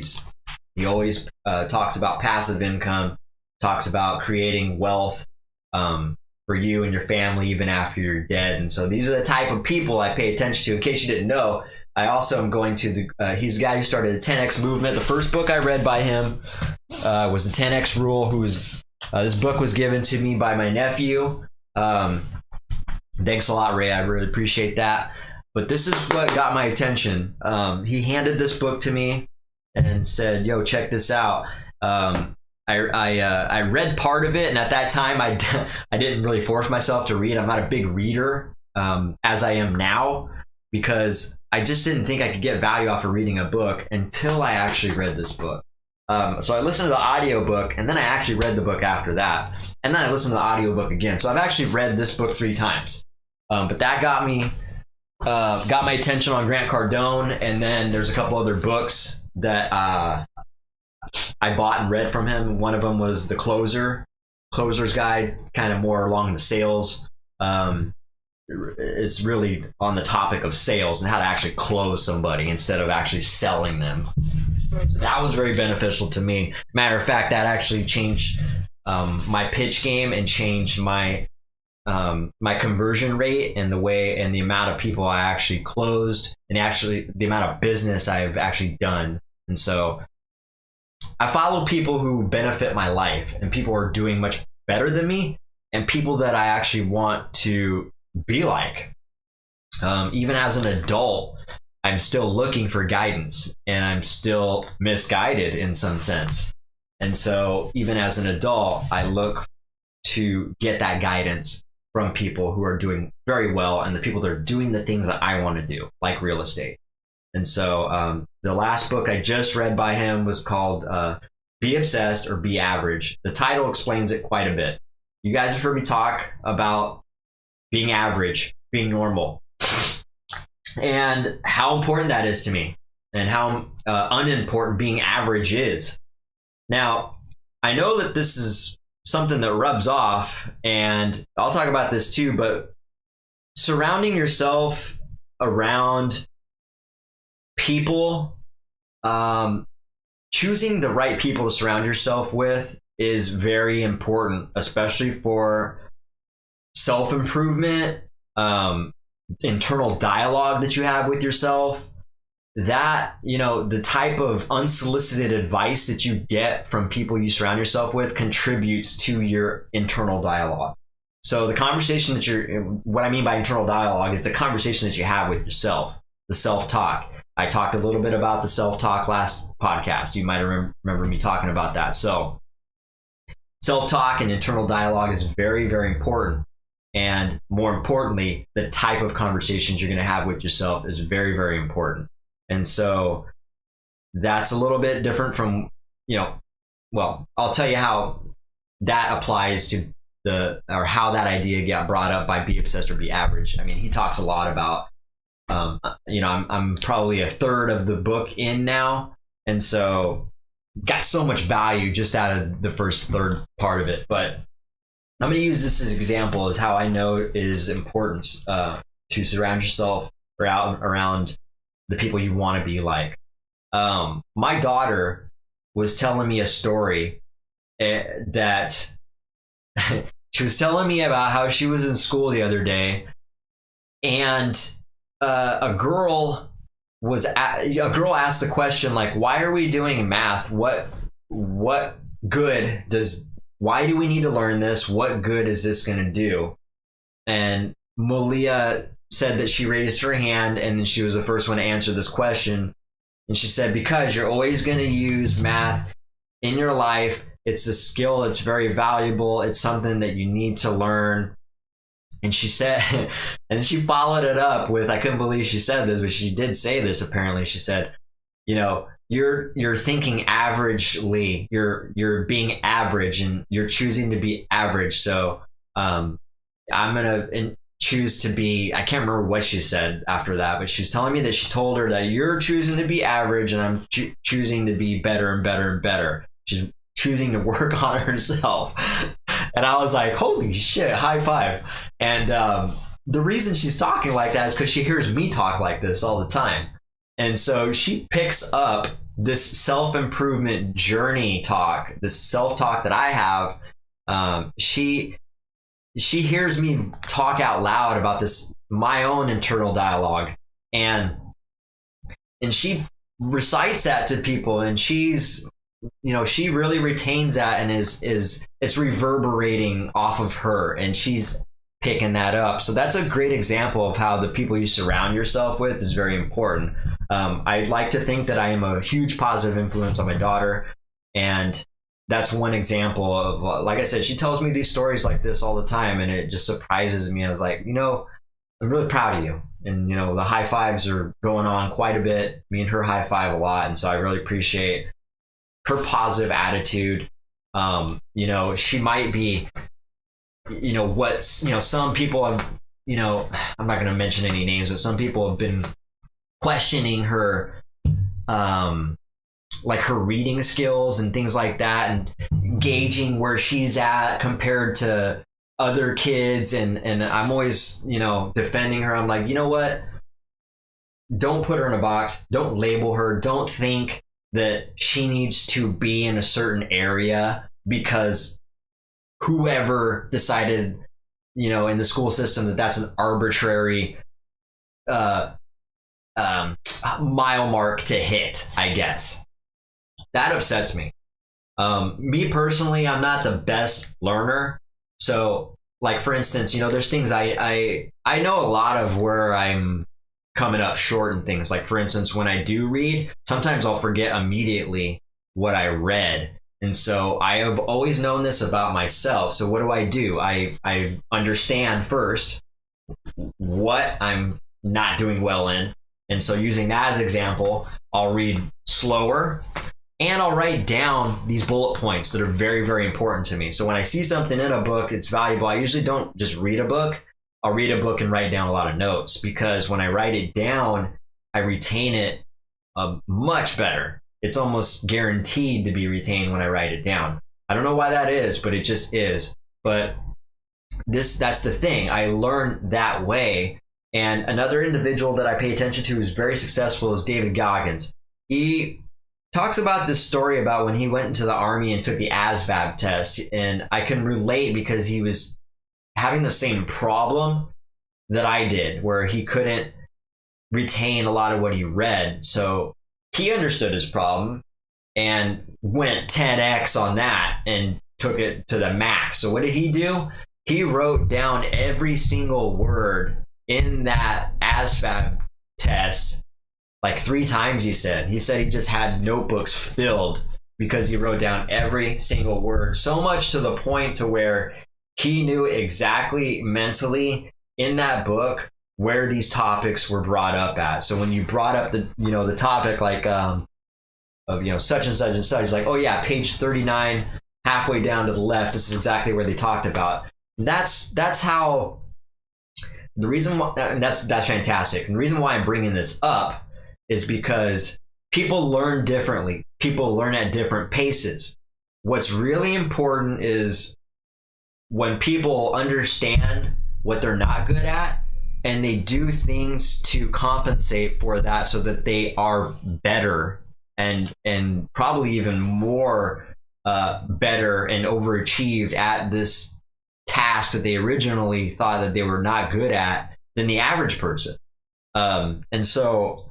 always talks about passive income, talks about creating wealth for you and your family even after you're dead. And so these are the type of people I pay attention to. In case you didn't know, I also am going to he's the guy who started the 10X movement. The first book I read by him was the 10X Rule. This book was given to me by my nephew. Thanks a lot, Ray. I really appreciate that. But this is what got my attention. He handed this book to me and said, "Yo, check this out." I read part of it, and at that time, I didn't really force myself to read. I'm not a big reader as I am now, because I just didn't think I could get value off of reading a book until I actually read this book. So I listened to the audiobook, and then I actually read the book after that. And then I listened to the audiobook again. So I've actually read this book 3 times. But that got my attention on Grant Cardone. And then there's a couple other books that I bought and read from him. One of them was The Closer's Guide, kind of more along the sales. It's really on the topic of sales and how to actually close somebody instead of actually selling them. So that was very beneficial to me. Matter of fact, that actually changed my pitch game and changed my conversion rate and the amount of people I actually closed, and actually the amount of business I've actually done. And so I follow people who benefit my life, and people who are doing much better than me, and people that I actually want to be like. Even as an adult, I'm still looking for guidance, and I'm still misguided in some sense. And so even as an adult, I look to get that guidance from people who are doing very well, and the people that are doing the things that I want to do, like real estate. And so the last book I just read by him was called Be Obsessed or Be Average. The title explains it quite a bit. You guys have heard me talk about being average, being normal, and how important that is to me, and how unimportant being average is. Now, I know that this is something that rubs off, and I'll talk about this too, but surrounding yourself around people, choosing the right people to surround yourself with is very important, especially for self-improvement, internal dialogue that you have with yourself. That, you know, the type of unsolicited advice that you get from people you surround yourself with contributes to your internal dialogue. So the conversation what I mean by internal dialogue is the conversation that you have with yourself, the self-talk. I talked a little bit about the self-talk last podcast. You might remember me talking about that. So self-talk and internal dialogue is very, very important. And more importantly, the type of conversations you're going to have with yourself is very, very important. And so that's a little bit different from, well, I'll tell you how that applies to how that idea got brought up by Be Obsessed or Be Average. I mean, he talks a lot about, I'm probably a third of the book in now. And so got so much value just out of the first third part of it. But I'm going to use this as an example as how I know it is important to surround yourself around the people you want to be like. My daughter was telling me a story that she was telling me about how she was in school the other day, and a girl asked the question, like, why are we doing math? What good does, why do we need to learn this? What good is this going to do? And Malia said that she raised her hand, and then she was the first one to answer this question. And she said, because you're always going to use math in your life. It's a skill that's very valuable. It's something that you need to learn. And she said, and she followed it up with, I couldn't believe she said this, but she did say this apparently. She said, you know, you're thinking averagely, you're being average, and you're choosing to be average. So I'm gonna choose to be, I can't remember what she said after that, but she was telling me that she told her that you're choosing to be average, and I'm choosing to be better and better and better. She's choosing to work on herself. And I was like, holy shit, high five. And the reason she's talking like that is because she hears me talk like this all the time. And so she picks up this self-improvement journey talk, this self-talk that I have. She hears me talk out loud about this, my own internal dialogue. And she recites that to people, and she's, you know, she really retains that, and it's reverberating off of her, and she's picking that up. So that's a great example of how the people you surround yourself with is very important. I like to think that I am a huge positive influence on my daughter, and that's one example of, like I said, she tells me these stories like this all the time, and it just surprises me. I was like, you know, I'm really proud of you. And, you know, the high fives are going on quite a bit. Me and her high five a lot, and so I really appreciate her positive attitude. You know, she might be, you know, what's, you know, some people have, you know, I'm not going to mention any names, but some people have been questioning her, like her reading skills and things like that, and gauging where she's at compared to other kids. And I'm always, you know, defending her. I'm like, you know what? Don't put her in a box. Don't label her. Don't think that she needs to be in a certain area because whoever decided, you know, in the school system that that's an arbitrary mile mark to hit, I guess. That upsets me. Me personally, I'm not the best learner. So, like, for instance, you know, there's things I know a lot of where I'm coming up short and things. Like, for instance, when I do read, sometimes I'll forget immediately what I read. And so I have always known this about myself. So what do? I understand first what I'm not doing well in. And so using that as an example, I'll read slower, and I'll write down these bullet points that are very, very important to me. So when I see something in a book, it's valuable. I usually don't just read a book. I'll read a book and write down a lot of notes, because when I write it down, I retain it much better. It's almost guaranteed to be retained when I write it down. I don't know why that is, but it just is. But that's the thing. I learned that way. And another individual that I pay attention to who's very successful is David Goggins. He talks about this story about when he went into the army and took the ASVAB test. And I can relate because he was having the same problem that I did, where he couldn't retain a lot of what he read. So he understood his problem and went 10x on that and took it to the max. So what did he do? He wrote down every single word in that ASVAB test like 3 times. He said he just had notebooks filled because he wrote down every single word, so much to the point to where he knew exactly mentally in that book where these topics were brought up at. So when you brought up the, you know, the topic like of, you know, such and such and such, like, oh yeah, page 39, halfway down to the left, this is exactly where they talked about. That's how the reason why, that's fantastic. And the reason why I'm bringing this up is because people learn differently. People learn at different paces. What's really important is when people understand what they're not good at, and they do things to compensate for that so that they are better and probably even more better and overachieved at this task that they originally thought that they were not good at than the average person. And so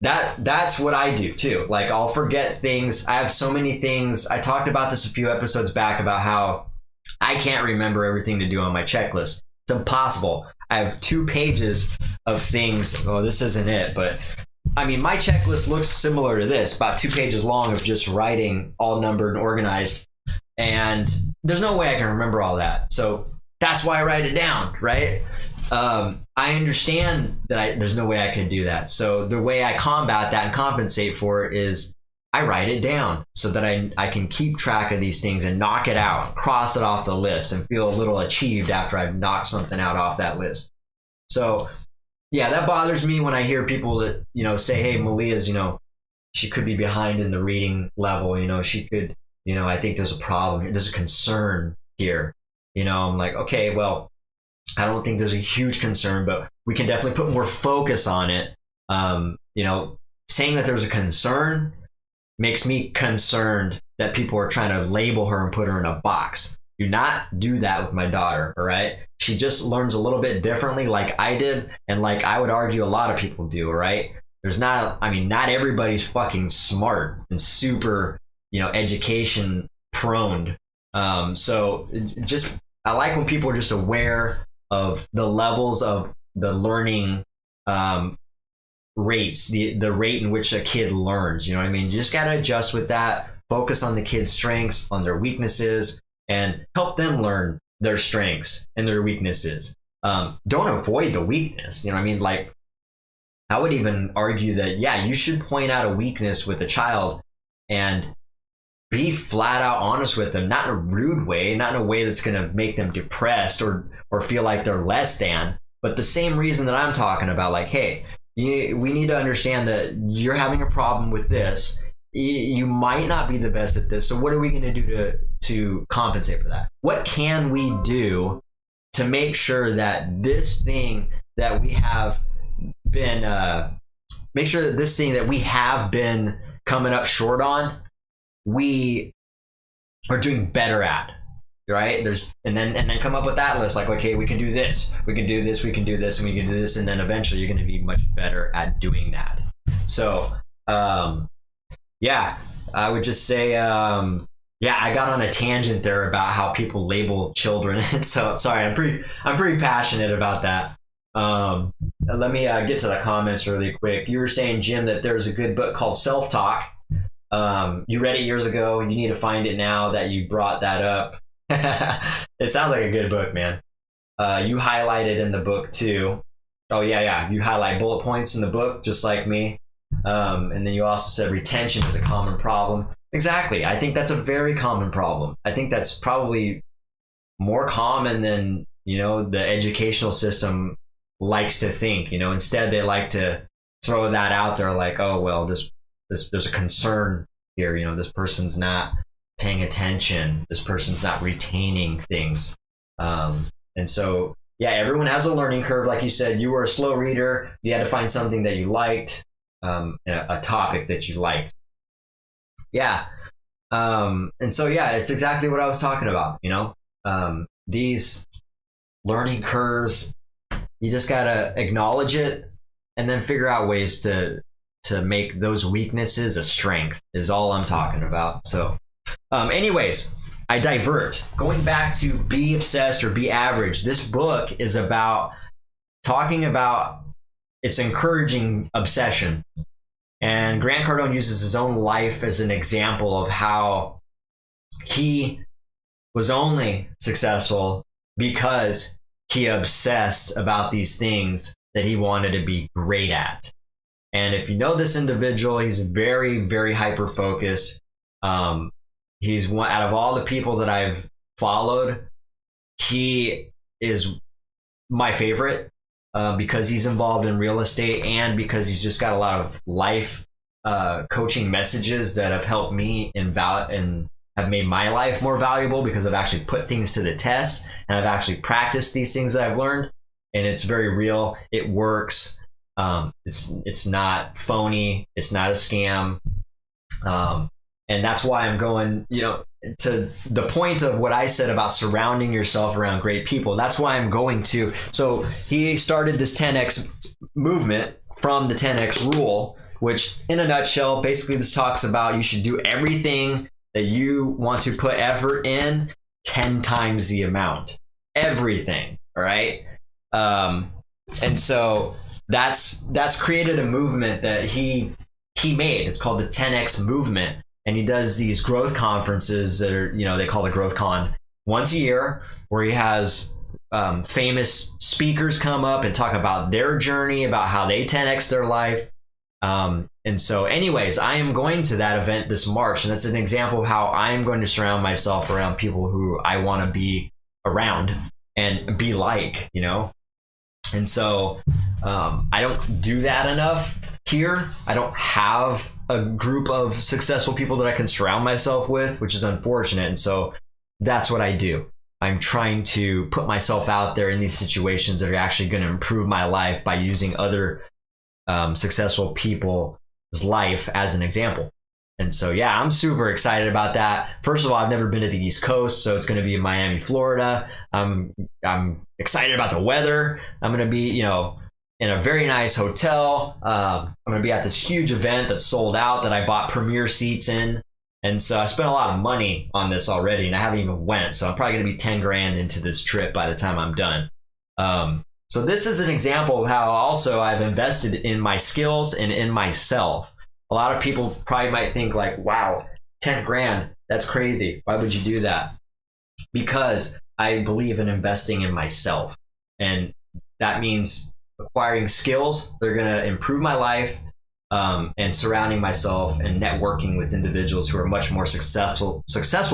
that's what I do too. Like, I'll forget things. I have so many things. I talked about this a few episodes back about how I can't remember everything to do on my checklist. It's impossible. I have 2 pages of things. Well, this isn't it, but I mean, my checklist looks similar to this, about 2 pages long of just writing, all numbered and organized. And there's no way I can remember all that. So that's why I write it down, right? I understand that there's no way I could do that. So the way I combat that and compensate for it is I write it down so that I can keep track of these things and knock it out, cross it off the list, and feel a little achieved after I've knocked something out off that list. So yeah, that bothers me when I hear people that, say, hey, Malia's, she could be behind in the reading level. She could, I think there's a problem here. There's a concern here. I'm like, okay, well, I don't think there's a huge concern, but we can definitely put more focus on it. Saying that there's a concern makes me concerned that people are trying to label her and put her in a box. Do not do that with my daughter, all right? She just learns a little bit differently like I did, and like I would argue a lot of people do, all right? Not everybody's fucking smart and super, education prone. So just, I like when people are just aware of the levels of the learning rates, the rate in which a kid learns. You know what I mean? You just got to adjust with that, focus on the kid's strengths, on their weaknesses, and help them learn their strengths and their weaknesses. Don't avoid the weakness. You know what I mean? Like, I would even argue that, yeah, you should point out a weakness with a child and be flat out honest with them, not in a rude way, not in a way that's going to make them depressed or feel like they're less than, but the same reason that I'm talking about, like, hey, we need to understand that you're having a problem with this. You might not be the best at this. So what are we going to do to compensate for that? What can we do to make sure that this thing that we have been, coming up short on, we are doing better at, right? And then come up with that list, like, okay, we can do this, we can do this, we can do this, and we can do this, and then eventually you're going to be much better at doing that. So, yeah, I would just say, I got on a tangent there about how people label children. So sorry, I'm pretty passionate about that. Let me get to the comments really quick. You were saying, Jim, that there's a good book called Self-Talk. You read it years ago. You need to find it now that you brought that up. It sounds like a good book, man. You highlighted in the book too. Oh yeah. You highlight bullet points in the book, just like me. And then you also said retention is a common problem. Exactly. I think that's a very common problem. I think that's probably more common than, the educational system likes to think. Instead they like to throw that out there like, oh, well, there's a concern here. This person's not paying attention. This person's not retaining things. And so, yeah, everyone has a learning curve. Like you said, you were a slow reader. You had to find something that you liked, a topic that you liked. Yeah. And so, yeah, it's exactly what I was talking about. These learning curves, you just got to acknowledge it and then figure out ways to make those weaknesses a strength is all I'm talking about. So anyways, I divert. Going back to Be Obsessed or Be Average, this book is about talking about, it's encouraging obsession. And Grant Cardone uses his own life as an example of how he was only successful because he obsessed about these things that he wanted to be great at. And if you know this individual, he's very, very hyper-focused. He's one out of all the people that I've followed, he is my favorite because he's involved in real estate and because he's just got a lot of life coaching messages that have helped me and have made my life more valuable because I've actually put things to the test and I've actually practiced these things that I've learned, and it's very real. It works. It's not phony. It's not a scam. And that's why I'm going, to the point of what I said about surrounding yourself around great people. That's why I'm going to. So he started this 10X movement from the 10x rule, which in a nutshell, basically this talks about you should do everything that you want to put effort in 10 times the amount. Everything, all right? And so that's created a movement that he made. It's called the 10x movement. And he does these growth conferences that are, they call the Growth Con once a year, where he has famous speakers come up and talk about their journey, about how they 10x their life. And so anyways, I am going to that event this March, and that's an example of how I am going to surround myself around people who I want to be around and be like, And so I don't do that enough here. I don't have a group of successful people that I can surround myself with, which is unfortunate. And so that's what I do. I'm trying to put myself out there in these situations that are actually going to improve my life by using other successful people's life as an example. And so, yeah, I'm super excited about that. First of all, I've never been to the East Coast, so it's going to be in Miami, Florida. I'm excited about the weather. I'm going to be, in a very nice hotel. I'm going to be at this huge event that's sold out that I bought premier seats in. And so I spent a lot of money on this already, and I haven't even went. So I'm probably going to be 10 grand into this trip by the time I'm done. So this is an example of how also I've invested in my skills and in myself. A lot of people probably might think like, wow, 10 grand, that's crazy. Why would you do that? Because I believe in investing in myself. And that means acquiring skills that are going to improve my life, and surrounding myself and networking with individuals who are much more successful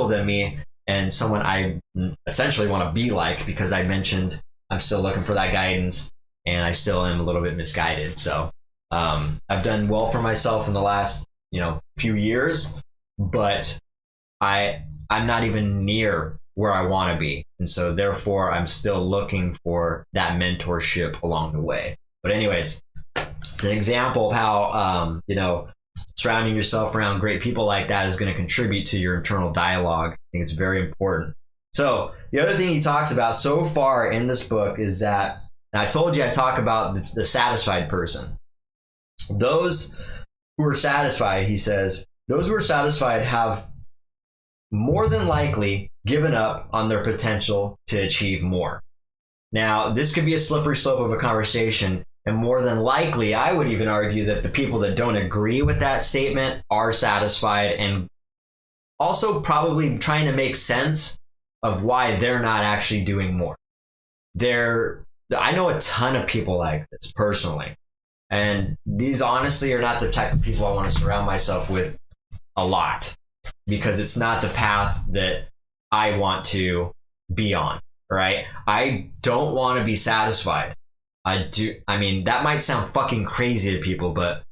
than me, and someone I essentially want to be like, because I mentioned I'm still looking for that guidance and I still am a little bit misguided. So I've done well for myself in the last few years, but I'm not even near where I want to be, and so therefore I'm still looking for that mentorship along the way. But anyways, it's an example of how surrounding yourself around great people like that is going to contribute to your internal dialogue. I think it's very important. So the other thing he talks about so far in this book is that, and I told you I talk about the satisfied person. Those who are satisfied, he says, those who are satisfied have more than likely given up on their potential to achieve more. Now, this could be a slippery slope of a conversation, and more than likely, I would even argue that the people that don't agree with that statement are satisfied and also probably trying to make sense of why they're not actually doing more. I know a ton of people like this personally, and these honestly are not the type of people I want to surround myself with a lot, because it's not the path that I want to be on, right? I don't want to be satisfied. I mean, that might sound fucking crazy to people, but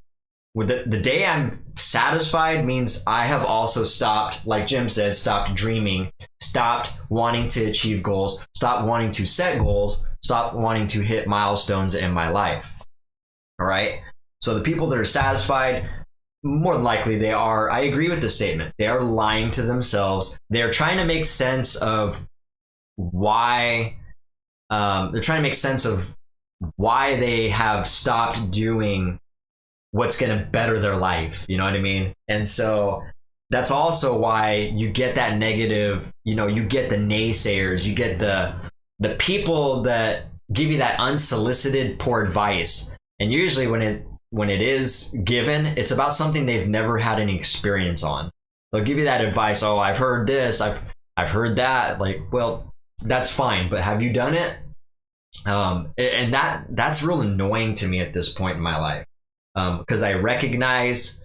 with the day I'm satisfied means I have also stopped, like Jim said, stopped dreaming, stopped wanting to achieve goals, stopped wanting to set goals, stopped wanting to hit milestones in my life. All right. So the people that are satisfied, more than likely they are, I agree with this statement. They are lying to themselves. They're trying to make sense of why, why they have stopped doing what's going to better their life. You know what I mean? And so that's also why you get that negative, you get the naysayers, you get the people that give you that unsolicited poor advice. And usually when it is given, it's about something they've never had any experience on. They'll give you that advice. Oh, I've heard this. I've heard that. Like, well, that's fine, but have you done it? And that's real annoying to me at this point in my life, because I recognize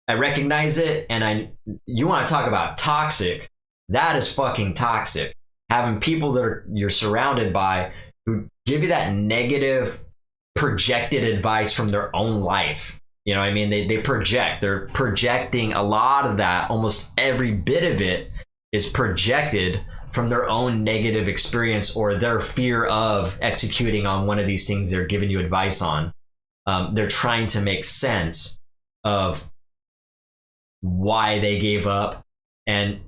it, and you want to talk about toxic. That is fucking toxic. Having people that you're surrounded by who give you that negative projected advice from their own life. You know what I mean? They're projecting a lot of that. Almost every bit of it is projected from their own negative experience or their fear of executing on one of these things they're giving you advice on. They're trying to make sense of why they gave up. And,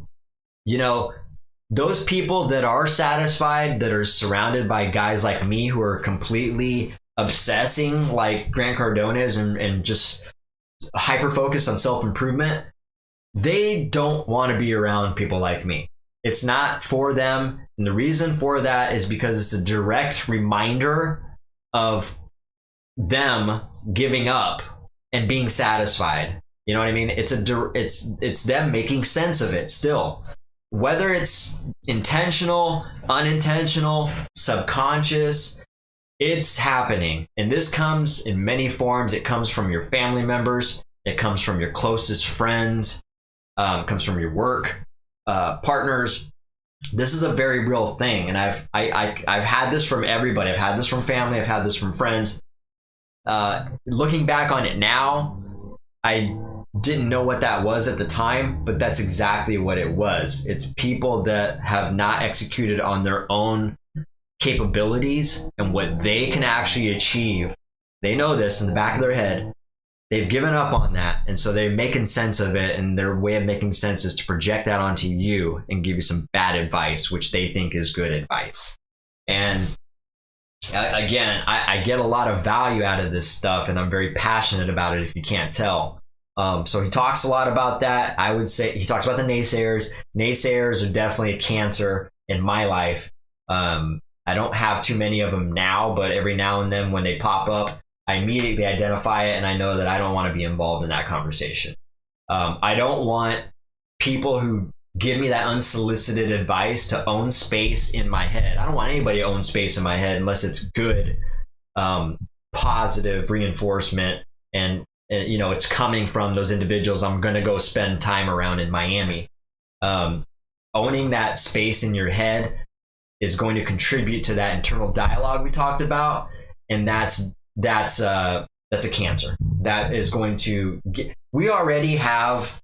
those people that are satisfied, that are surrounded by guys like me who are completely obsessing like Grant Cardone is and just hyper focused on self-improvement, they don't want to be around people like me. It's not for them. And the reason for that is because it's a direct reminder of them giving up and being satisfied. You know what I mean? It's them making sense of it still. Whether it's intentional, unintentional, subconscious, it's happening. And this comes in many forms. It comes from your family members. It comes from your closest friends. It comes from your work partners. This is a very real thing. And I've had this from everybody. I've had this from family. I've had this from friends. Looking back on it now, I didn't know what that was at the time, but that's exactly what it was. It's people that have not executed on their own capabilities and what they can actually achieve. They know this in the back of their head. They've given up on that, and so they're making sense of it, and their way of making sense is to project that onto you and give you some bad advice, which they think is good advice. And again, I get a lot of value out of this stuff, and I'm very passionate about it if you can't tell. So he talks a lot about that. I would say he talks about the naysayers. Naysayers are definitely a cancer in my life. I don't have too many of them now, but every now and then when they pop up, I immediately identify it, and I know that I don't want to be involved in that conversation. I don't want people who give me that unsolicited advice to own space in my head. I don't want anybody to own space in my head unless it's good, positive reinforcement, and you know, it's coming from those individuals I'm going to go spend time around in Miami. Owning that space in your head is going to contribute to that internal dialogue we talked about, and that's a cancer. That is going to we already have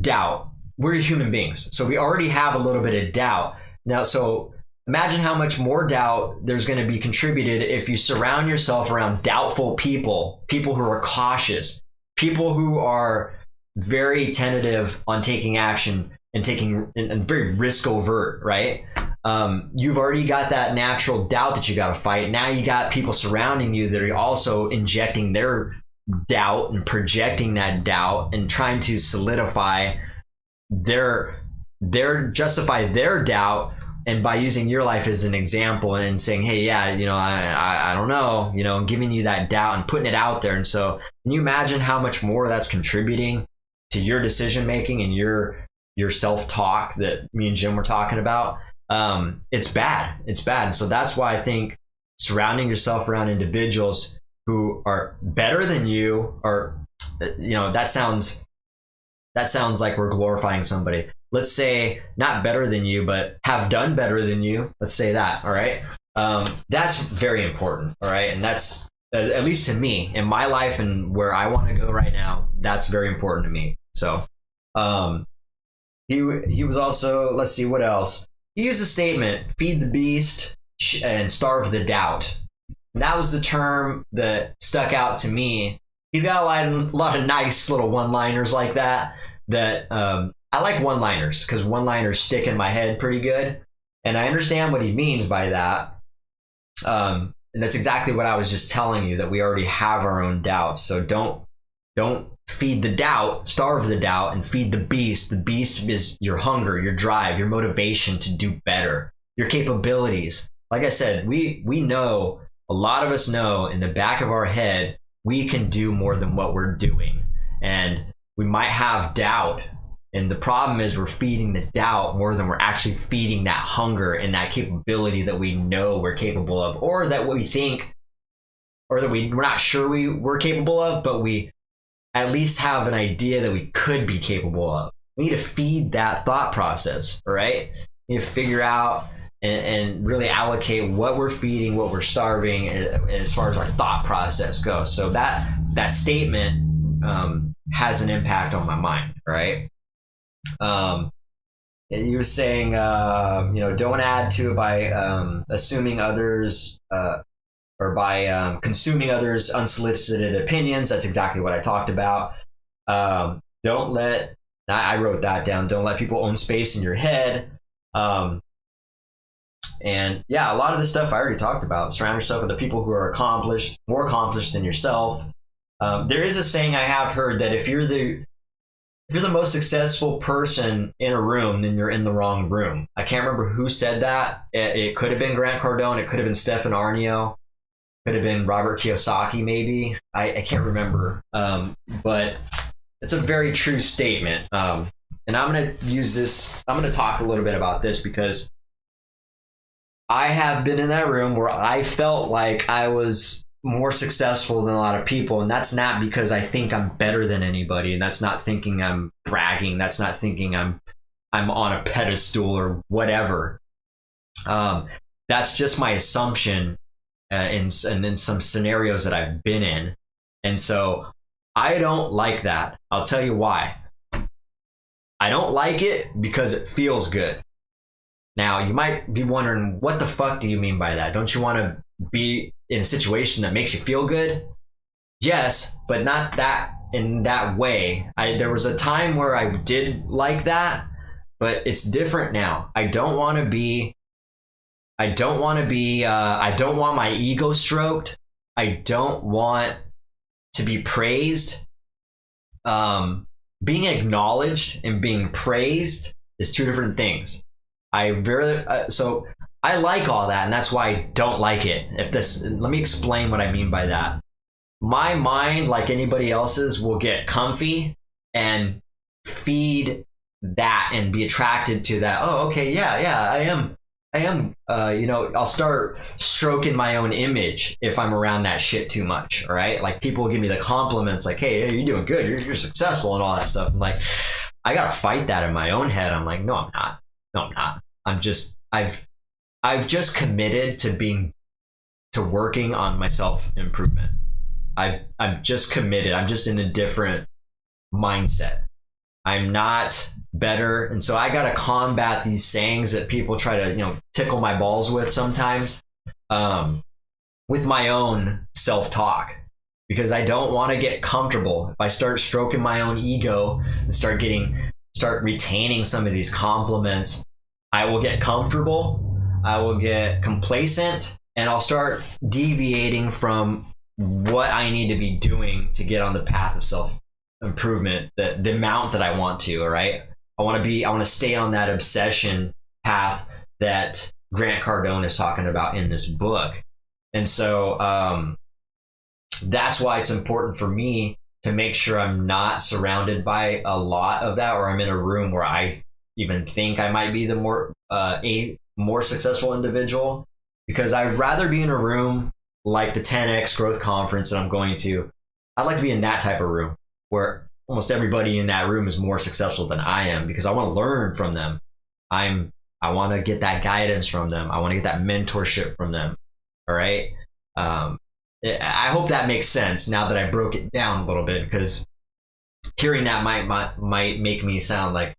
doubt. We're human beings, so we already have a little bit of doubt now. So imagine how much more doubt there's going to be contributed if you surround yourself around doubtful people who are cautious, people who are very tentative on taking action and very risk overt, right? You've already got that natural doubt that you got to fight. Now you got people surrounding you that are also injecting their doubt and projecting that doubt and trying to solidify justify their doubt, and by using your life as an example and saying, hey, yeah, you know, I don't know, you know, giving you that doubt and putting it out there. And so can you imagine how much more that's contributing to your decision making and your self-talk that me and Jim were talking about? It's bad. It's bad. So that's why I think surrounding yourself around individuals who are better than you, or, you know, that sounds like we're glorifying somebody. Let's say not better than you, but have done better than you. Let's say that. All right. That's very important. All right. And that's, at least to me in my life and where I want to go right now, that's very important to me. So, he was also, let's see what else. He used a statement, feed the beast and starve the doubt. And that was the term that stuck out to me. He's got a lot of nice little one-liners like that I like one-liners because one-liners stick in my head pretty good. And I understand what he means by that. And that's exactly what I was just telling you, that we already have our own doubts. So don't feed the doubt, starve the doubt, and feed the beast. The beast is your hunger, your drive, your motivation to do better, your capabilities. Like I said, we know, a lot of us know in the back of our head, we can do more than what we're doing. And we might have doubt. And the problem is we're feeding the doubt more than we're actually feeding that hunger and that capability that we know we're capable of, or that we think, or that we're not sure we're capable of, but we at least have an idea that we could be capable of. We need to feed that thought process, all right? We need to figure out and really allocate what we're feeding, what we're starving as far as our thought process goes. So that statement has an impact on my mind, right? He was saying, don't add to it by assuming others or by consuming others' unsolicited opinions. That's exactly what I talked about. I wrote that down. Don't let people own space in your head. And yeah, a lot of this stuff I already talked about. Surround yourself with the people who are accomplished, more accomplished than yourself. There is a saying I have heard that if you're the most successful person in a room, then you're in the wrong room. I can't remember who said that. It could have been Grant Cardone. It could have been Stefan Aarnio. Could have been Robert Kiyosaki, maybe. I can't remember. But it's a very true statement. And I'm going to use this. I'm going to talk a little bit about this because I have been in that room where I felt like I was more successful than a lot of people. And that's not because I think I'm better than anybody. And that's not thinking I'm bragging. That's not thinking I'm on a pedestal or whatever. That's just my assumption in some scenarios that I've been in. And so I don't like that. I'll tell you why. I don't like it because it feels good. Now, you might be wondering, what the fuck do you mean by that? Don't you want to be in a situation that makes you feel good? Yes, but not that in that way. There was a time where I did like that, but it's different now. I don't want my ego stroked. I don't want to be praised. Being acknowledged and being praised is two different things. So I like all that, and that's why I don't like it. Let me explain what I mean by that. My mind, like anybody else's, will get comfy and feed that and be attracted to that. Oh, okay, yeah, I am. I'll start stroking my own image if I'm around that shit too much. All right, like people will give me the compliments, like, "Hey, you're doing good. You're successful," and all that stuff. I'm like, I gotta fight that in my own head. I'm like, no, I'm not. I've just committed to working on my self improvement. I'm just committed. I'm just in a different mindset. I'm not better, and so I gotta combat these sayings that people try to, tickle my balls with sometimes, with my own self-talk, because I don't want to get comfortable. If I start stroking my own ego and start retaining some of these compliments, I will get comfortable, I will get complacent, and I'll start deviating from what I need to be doing to get on the path of self-improvement, the amount that I want to. All right, I want to stay on that obsession path that Grant Cardone is talking about in this book. And so that's why it's important for me to make sure I'm not surrounded by a lot of that, or I'm in a room where I even think I might be the more successful individual, because I'd rather be in a room like the 10X growth conference that I'm going to. I'd like to be in that type of room where almost everybody in that room is more successful than I am, because I want to learn from them. I want to get that guidance from them. I want to get that mentorship from them. All right. I hope that makes sense now that I broke it down a little bit, because hearing that might make me sound like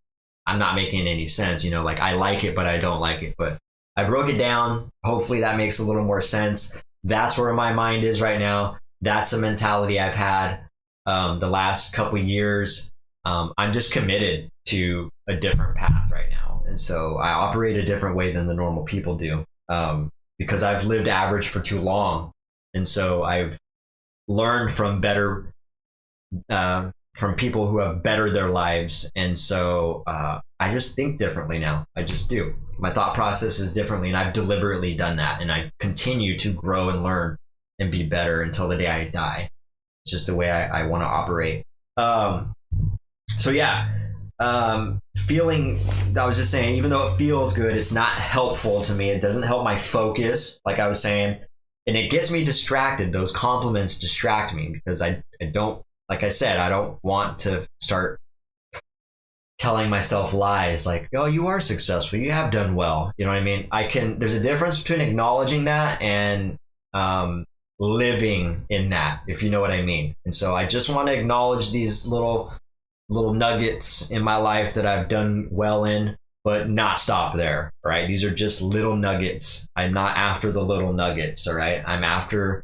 I'm not making any sense. Like I like it, but I don't like it. But I broke it down. Hopefully that makes a little more sense. That's where my mind is right now. That's the mentality I've had the last couple of years. I'm just committed to a different path right now. And so I operate a different way than the normal people do, because I've lived average for too long. And so I've learned from from people who have bettered their lives. And so I just think differently now. I just do. My thought process is differently, and I've deliberately done that. And I continue to grow and learn and be better until the day I die. It's just the way I want to operate. So yeah, feeling, I was just saying, even though it feels good, it's not helpful to me. It doesn't help my focus, like I was saying. And it gets me distracted. Those compliments distract me, because I don't, like I said, I don't want to start telling myself lies like, oh, you are successful, you have done well. You know what I mean? There's a difference between acknowledging that and living in that, if you know what I mean. And so I just want to acknowledge these little nuggets in my life that I've done well in, but not stop there. Right? These are just little nuggets. I'm not after the little nuggets. All right. I'm after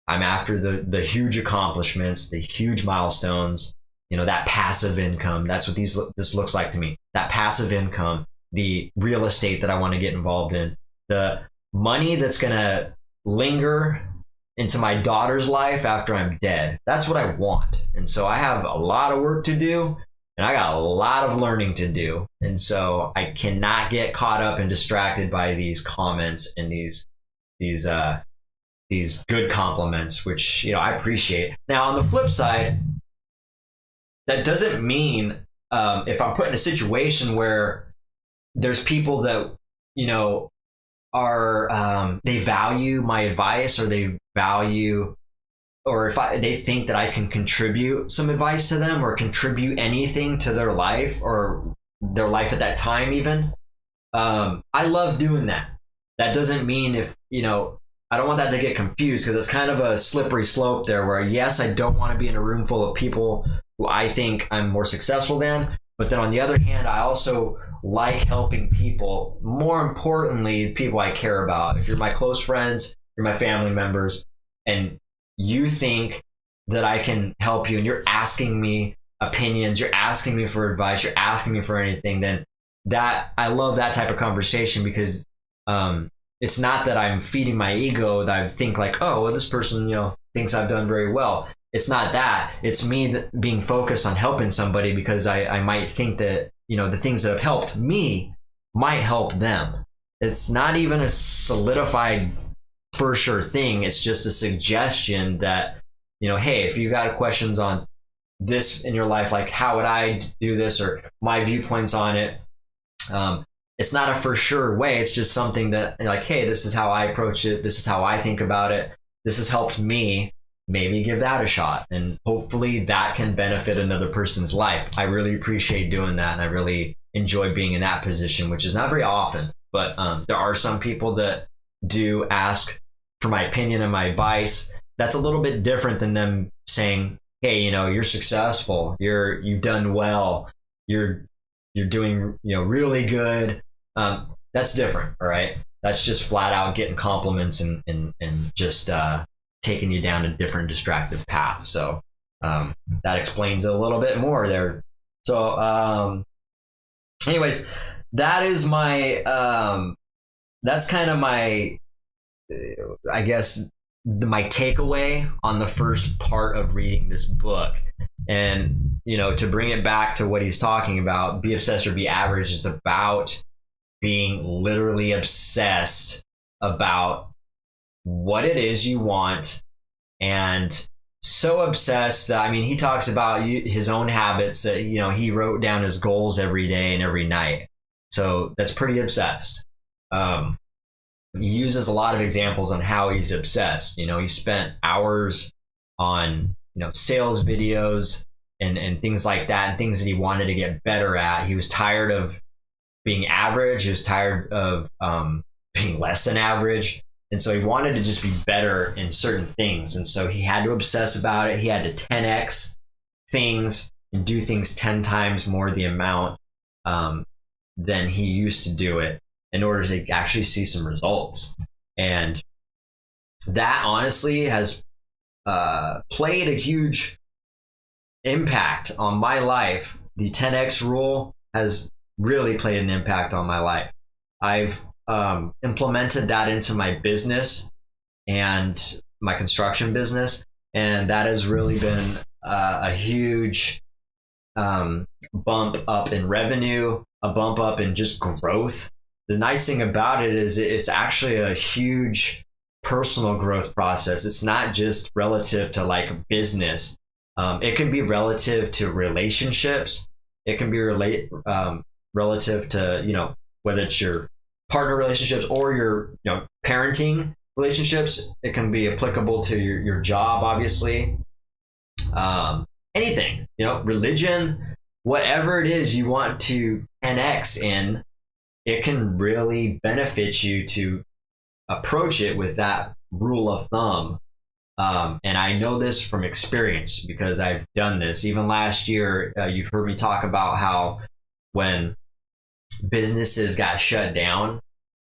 the huge accomplishments, the huge milestones, that passive income. That's what this looks like to me. That passive income, the real estate that I want to get involved in, the money that's gonna linger into my daughter's life after I'm dead. That's what I want. And so I have a lot of work to do, and I got a lot of learning to do. And so I cannot get caught up and distracted by these comments and these good compliments, which, you know, I appreciate. Now, on the flip side, that doesn't mean if I'm put in a situation where there's people that, you know, are they value my advice, or they value, or if they think that I can contribute some advice to them or contribute anything to their life or their life at that time even, I love doing that. That doesn't mean, if, you know, I don't want that to get confused, because it's kind of a slippery slope there where, yes, I don't want to be in a room full of people who I think I'm more successful than, but then on the other hand, I also like helping people, more importantly, people I care about. If you're my close friends, you're my family members, and you think that I can help you, and you're asking me opinions, you're asking me for advice, you're asking me for anything, then that, I love that type of conversation, because it's not that I'm feeding my ego, that I think like, oh, well, this person, you know, thinks I've done very well. It's not that. It's me being focused on helping somebody, because I might think that, you know, the things that have helped me might help them. It's not even a solidified for sure thing. It's just a suggestion that, you know, hey, if you got questions on this in your life, like how would I do this, or my viewpoints on it, it's not a for sure way. It's just something that, like, hey, this is how I approach it. This is how I think about it. This has helped me. Maybe give that a shot, and hopefully that can benefit another person's life. I really appreciate doing that, and I really enjoy being in that position, which is not very often, but there are some people that do ask for my opinion and my advice. That's a little bit different than them saying, hey, you know, you're successful, you've done well, you're doing, you know, really good. That's different. All right, that's just flat out getting compliments and just taking you down a different distracted path. So that explains it a little bit more there. So anyways, that is my that's kind of my I guess my takeaway on the first part of reading this book. And, you know, to bring it back to what he's talking about, Be Obsessed or Be Average is about being literally obsessed about what it is you want, and so obsessed that, I mean, he talks about his own habits that, you know, he wrote down his goals every day and every night. So that's pretty obsessed. He uses a lot of examples on how he's obsessed. You know, he spent hours on, you know, sales videos and things like that, and things that he wanted to get better at. He was tired of being average. He was tired of being less than average. And so he wanted to just be better in certain things. And so he had to obsess about it. He had to 10x things and do things 10 times more the amount than he used to do it in order to actually see some results. And that honestly has played a huge impact on my life. The 10x rule has really played an impact on my life. I've implemented that into my business and my construction business, and that has really been a huge bump up in revenue, a bump up in just growth. The nice thing about it is it's actually a huge personal growth process. It's not just relative to like business. It can be relative to relationships. It can be relative to, you know, whether it's your partner relationships or your, you know, parenting relationships. It can be applicable to your job, obviously. Anything, you know, religion, whatever it is you want to 10x in, it can really benefit you to approach it with that rule of thumb. And I know this from experience because I've done this. Even last year, you've heard me talk about how when businesses got shut down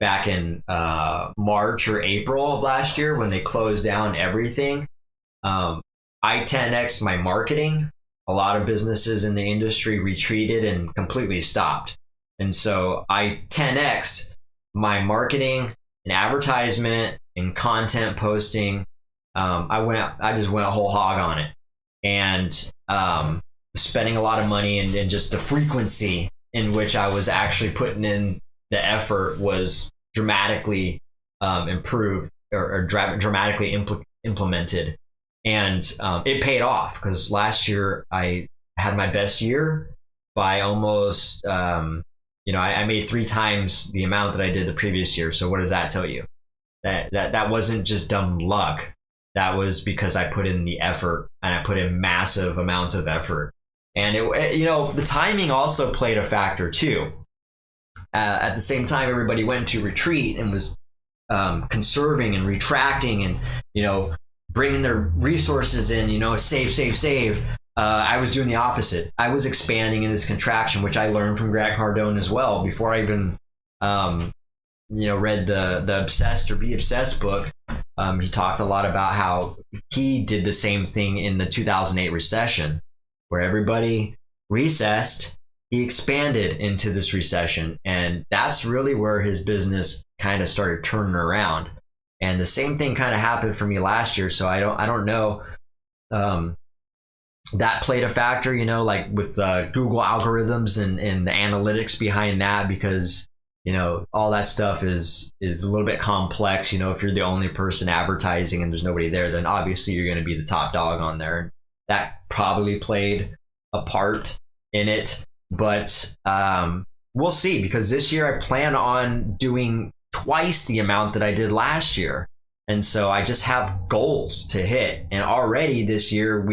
back in March or April of last year, when they closed down everything, I 10x my marketing. A lot of businesses in the industry retreated and completely stopped. And so I 10x my marketing in advertisement, in content posting. I just went whole hog on it, and spending a lot of money, and just the frequency in which I was actually putting in the effort was dramatically improved, or dramatically implemented, and it paid off, because last year I had my best year by almost I made 3 times the amount that I did the previous year. So what does that tell you? That wasn't just dumb luck. That was because I put in the effort, and I put in massive amounts of effort. And the timing also played a factor too. At the same time, everybody went to retreat and was conserving and retracting, and bringing their resources in. Save. I was doing the opposite. I was expanding in this contraction, which I learned from Grant Cardone as well. Before I even read the Obsessed or Be Obsessed book, he talked a lot about how he did the same thing in the 2008 recession, where everybody recessed. He expanded into this recession, and that's really where his business kind of started turning around. And the same thing kind of happened for me last year. So I don't know. That played a factor, like with Google algorithms and the analytics behind that, because all that stuff is a little bit complex. If you're the only person advertising and there's nobody there, then obviously you're going to be the top dog on there. That probably played a part in it, but we'll see, because this year I plan on doing twice the amount that I did last year. And so I just have goals to hit, and already this year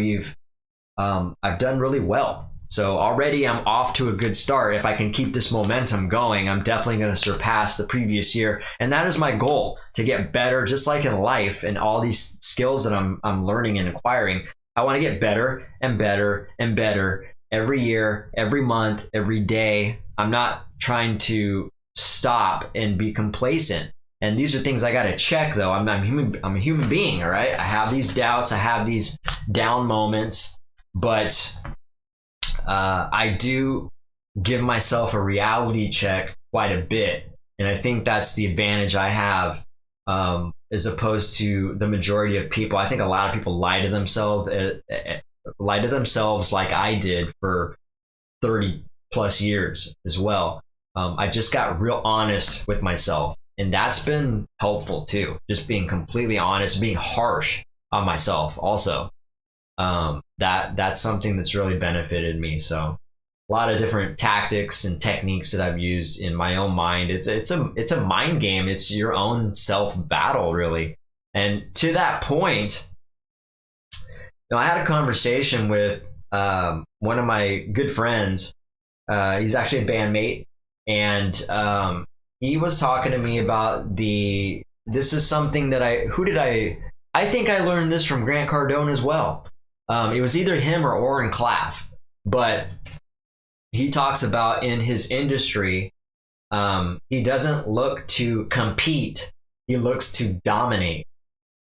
I've done really well. So already I'm off to a good start. If I can keep this momentum going, I'm definitely going to surpass the previous year. And that is my goal, to get better, just like in life and all these skills that I'm learning and acquiring. I want to get better and better and better every year, every month, every day. I'm not trying to stop and be complacent. And these are things I got to check, though. I'm a human being, all right? I have these doubts. I have these down moments. But I do give myself a reality check quite a bit. And I think that's the advantage I have, as opposed to the majority of people. I think a lot of people lie to themselves like I did for 30 plus years as well. I just got real honest with myself. And that's been helpful too. Just being completely honest, being harsh on myself also. That's something that's really benefited me. So a lot of different tactics and techniques that I've used in my own mind. It's a mind game. It's your own self battle, really. And to that point, I had a conversation with one of my good friends. He's actually a bandmate, and he was talking to me about this is something that I think I learned this from Grant Cardone as well. It was either him or Oren Klaff, but he talks about in his industry, he doesn't look to compete, he looks to dominate.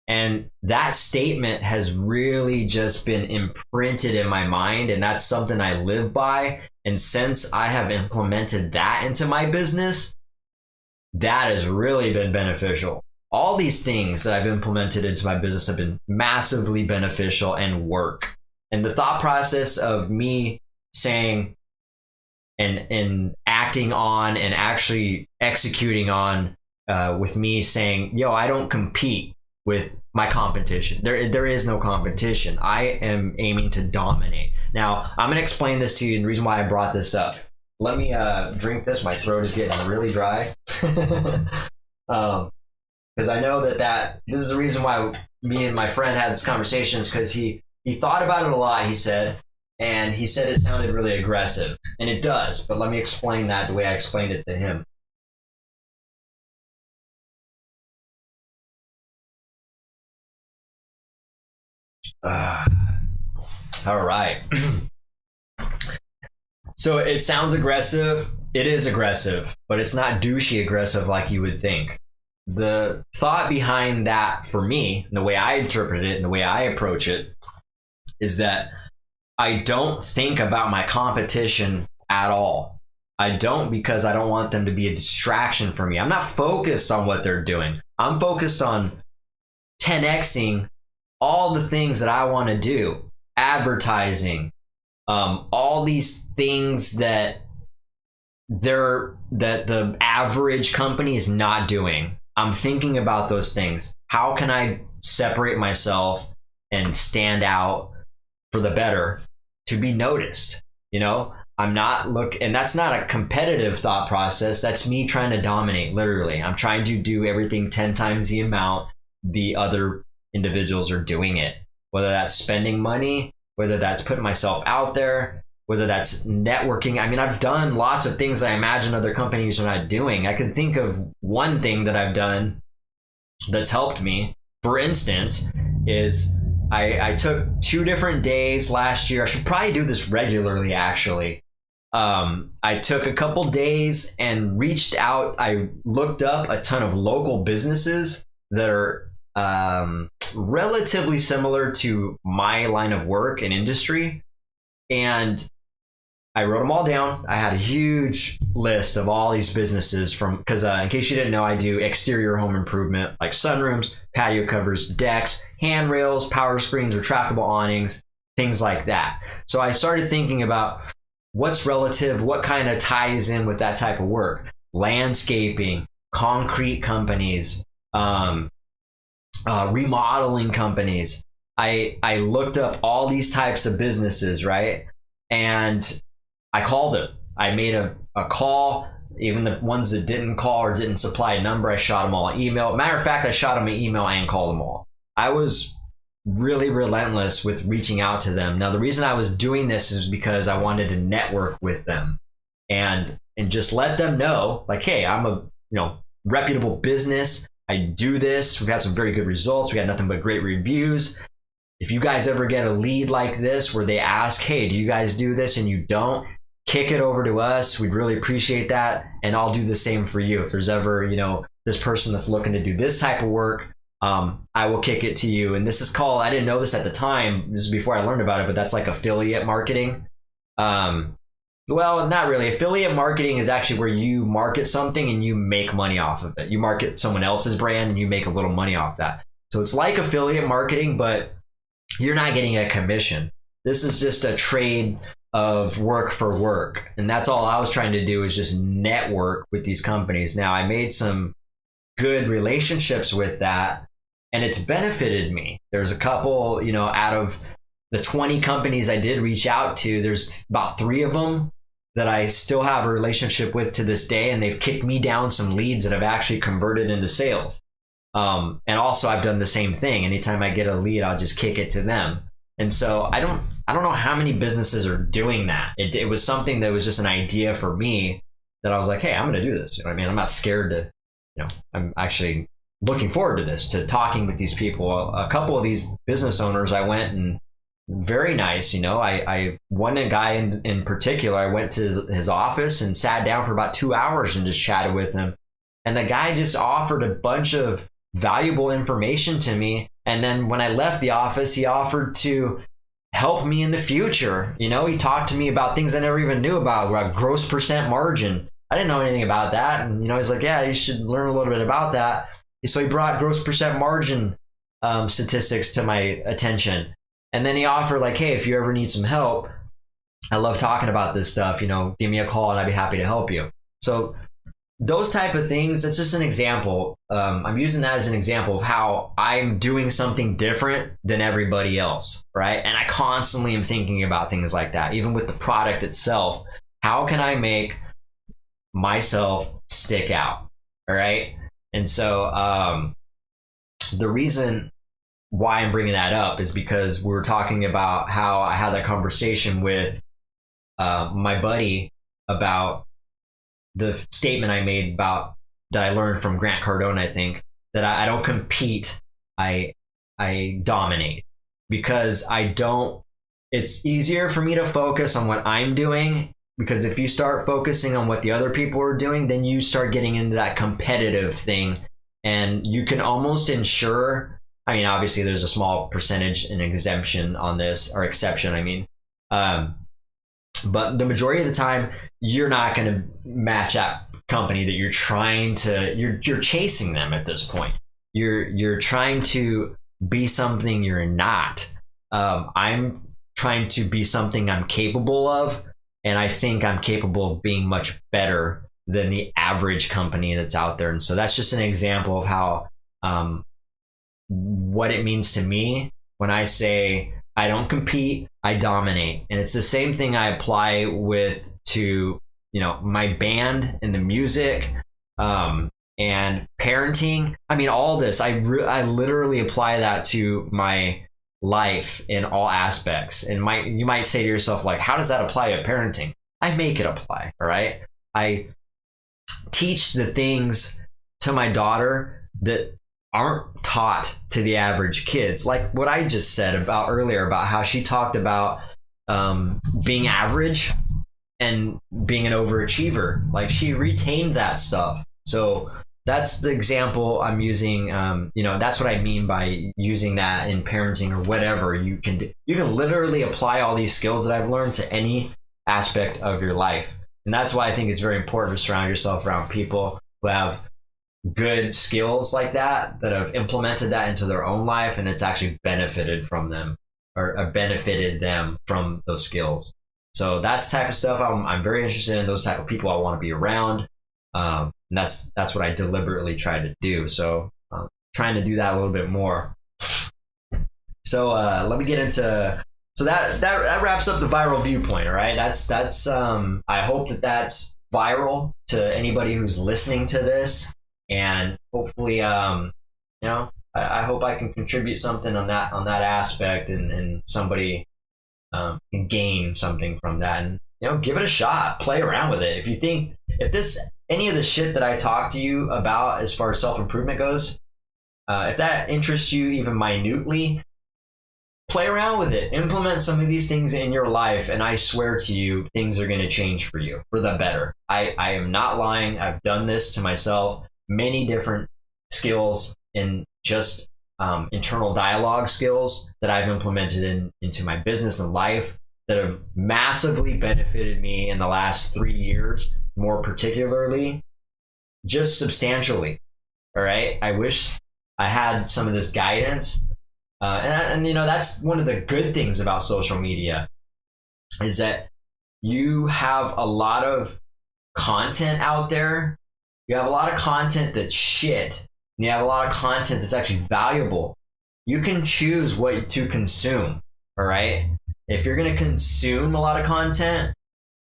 And that statement has really just been imprinted in my mind, and that's something I live by. And since I have implemented that into my business, that has really been beneficial. All these things that I've implemented into my business have been massively beneficial and work. And the thought process of me saying and acting on and actually executing on, with me saying, I don't compete with my competition. There is no competition. I am aiming to dominate. Now, I'm going to explain this to you, and the reason why I brought this up. Let me drink this. My throat is getting really dry. Because I know that this is the reason why me and my friend had this conversation, is because he thought about it a lot, he said, and he said it sounded really aggressive. And it does, but let me explain that the way I explained it to him. All right. So it sounds aggressive. It is aggressive, but it's not douchey aggressive like you would think. The thought behind that for me, and the way I interpret it and the way I approach it, is that I don't think about my competition at all. I don't because I don't want them to be a distraction for me. I'm not focused on what they're doing. I'm focused on 10xing all the things that I want to do. Advertising, all these things that the average company is not doing. I'm thinking about those things. How can I separate myself and stand out for the better to be noticed? You know, I'm not and that's not a competitive thought process. That's me trying to dominate, literally. I'm trying to do everything 10 times the amount the other individuals are doing it. Whether that's spending money, whether that's putting myself out there, whether that's networking. I mean, I've done lots of things I imagine other companies are not doing. I can think of one thing that I've done that's helped me. For instance, is I took 2 different days last year. I should probably do this regularly, actually. I took a couple days and reached out. I looked up a ton of local businesses that are relatively similar to my line of work and industry. And I wrote them all down. I had a huge list of all these businesses because in case you didn't know, I do exterior home improvement like sunrooms, patio covers, decks, handrails, power screens, retractable awnings, things like that. So I started thinking about what's relative, what kind of ties in with that type of work. Landscaping, concrete companies, remodeling companies. I looked up all these types of businesses, right? And I called them. I made a call. Even the ones that didn't call or didn't supply a number, I shot them all an email. Matter of fact, I shot them an email and called them all. I was really relentless with reaching out to them. Now, the reason I was doing this is because I wanted to network with them and just let them know, like, hey, I'm a reputable business. I do this. We've had some very good results. We got nothing but great reviews. If you guys ever get a lead like this where they ask, hey, do you guys do this, and you don't, kick it over to us. We'd really appreciate that. And I'll do the same for you. If there's ever, this person that's looking to do this type of work, I will kick it to you. And this is called, I didn't know this at the time. This is before I learned about it, but that's like affiliate marketing. Well, not really. Affiliate marketing is actually where you market something and you make money off of it. You market someone else's brand and you make a little money off that. So it's like affiliate marketing, but you're not getting a commission. This is just a trade of work for work. And that's all I was trying to do, is just network with these companies. Now, I made some good relationships with that, and it's benefited me. There's a couple, out of the 20 companies I did reach out to, there's about 3 of them that I still have a relationship with to this day, and they've kicked me down some leads that have actually converted into sales. And also I've done the same thing. Anytime I get a lead, I'll just kick it to them. And so I don't know how many businesses are doing that. It was something that was just an idea for me that I was like, hey, I'm going to do this. You know what I mean? I'm not scared to, I'm actually looking forward to this, to talking with these people. A couple of these business owners, I went and very nice. I one guy in particular, I went to his office and sat down for about 2 hours and just chatted with him. And the guy just offered a bunch of valuable information to me. And then when I left the office, he offered to help me in the future. He talked to me about things I never even knew about gross percent margin. I didn't know anything about that. And, he's like, yeah, you should learn a little bit about that. So he brought gross percent margin statistics to my attention. And then he offered, like, hey, if you ever need some help, I love talking about this stuff, give me a call and I'd be happy to help you. So those type of things, that's just an example. I'm using that as an example of how I'm doing something different than everybody else, right? And I constantly am thinking about things like that, even with the product itself. How can I make myself stick out, all right? And so the reason why I'm bringing that up is because we were talking about how I had that conversation with my buddy about the statement I made about that I learned from Grant Cardone, I think, that I don't compete, I dominate, because it's easier for me to focus on what I'm doing, because if you start focusing on what the other people are doing, then you start getting into that competitive thing, and you can almost ensure, obviously there's a small percentage, an exemption on this, or exception, But the majority of the time, you're not going to match that company that you're trying to. You're chasing them at this point. You're trying to be something you're not. I'm trying to be something I'm capable of, and I think I'm capable of being much better than the average company that's out there. And so that's just an example of how what it means to me when I say I don't compete, I dominate. And it's the same thing I apply to my band and the music and parenting. I mean, all this, I literally apply that to my life in all aspects. And you might say to yourself, like, how does that apply to parenting? I make it apply. All right. I teach the things to my daughter that aren't taught to the average kids, like what I just said about earlier about how she talked about being average and being an overachiever. Like, she retained that stuff. So that's the example I'm using. That's what I mean by using that in parenting or whatever. You can literally apply all these skills that I've learned to any aspect of your life. And that's why I think it's very important to surround yourself around people who have good skills like that have implemented that into their own life, and it's actually benefited from them or benefited them from those skills. So that's the type of stuff I'm very interested in. Those type of people I want to be around. And that's what I deliberately try to do. So trying to do that a little bit more. So let me get into. So that wraps up the viral viewpoint. All right, that's I hope that's viral to anybody who's listening to this, and hopefully I hope I can contribute something on that aspect, and somebody can gain something from that, and give it a shot, play around with it. If any of the shit that I talk to you about as far as self-improvement goes, if that interests you even minutely, play around with it, implement some of these things in your life, and I swear to you, things are going to change for you for the better. I am not lying. I've done this to myself. Many different skills in just internal dialogue skills that I've implemented into my business and life that have massively benefited me in the last 3 years, more particularly, just substantially. All right. I wish I had some of this guidance. And that's one of the good things about social media, is that you have a lot of content out there. You have a lot of content that's shit. And you have a lot of content that's actually valuable. You can choose what to consume. All right. If you're going to consume a lot of content,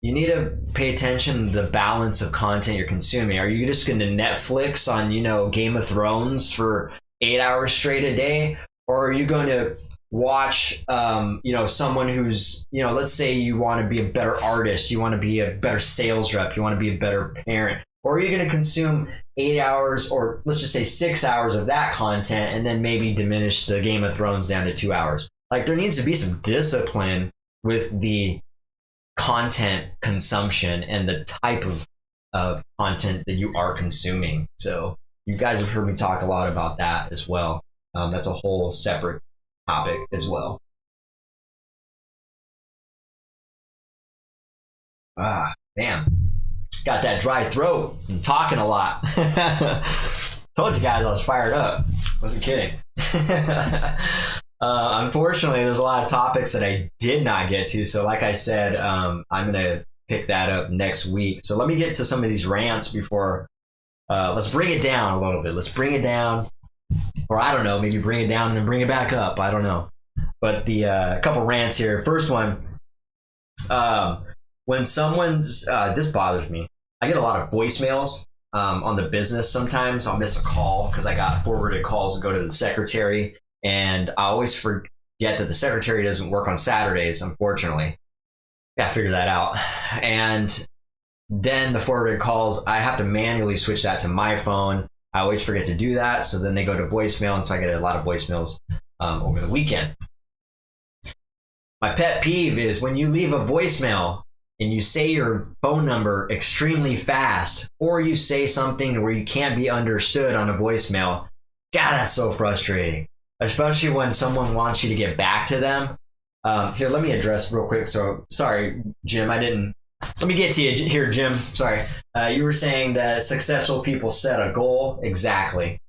you need to pay attention to the balance of content you're consuming. Are you just going to Netflix on, Game of Thrones for 8 hours straight a day? Or are you going to watch, someone who's, let's say you want to be a better artist, you want to be a better sales rep, you want to be a better parent, or are you going to consume 8 hours, or let's just say 6 hours of that content, and then maybe diminish the Game of Thrones down to 2 hours? Like, there needs to be some discipline with the content consumption and the type of content that you are consuming. So you guys have heard me talk a lot about that as well. That's a whole separate topic as well. Man, got that dry throat. I'm talking a lot. Told you guys I was fired up. Wasn't kidding. Unfortunately, there's a lot of topics that I did not get to. So like I said, I'm going to pick that up next week. So let me get to some of these rants before. Let's bring it down a little bit. Let's bring it down. Or I don't know, maybe bring it down and then bring it back up. I don't know. But the couple rants here. First one, when someone's, this bothers me. I get a lot of voicemails on the business sometimes. I'll miss a call because I got forwarded calls to go to the secretary. And I always forget that the secretary doesn't work on Saturdays, unfortunately. Got to figure that out. And then the forwarded calls, I have to manually switch that to my phone. I always forget to do that, so then they go to voicemail, and so I get a lot of voicemails over the weekend. My pet peeve is when you leave a voicemail and you say your phone number extremely fast, or you say something where you can't be understood on a voicemail. God, that's so frustrating, especially when someone wants you to get back to them. Here, let me address real quick. So, sorry, Jim, I didn't. Let me get to you here, Jim. Sorry. You were saying that successful people set a goal. Exactly.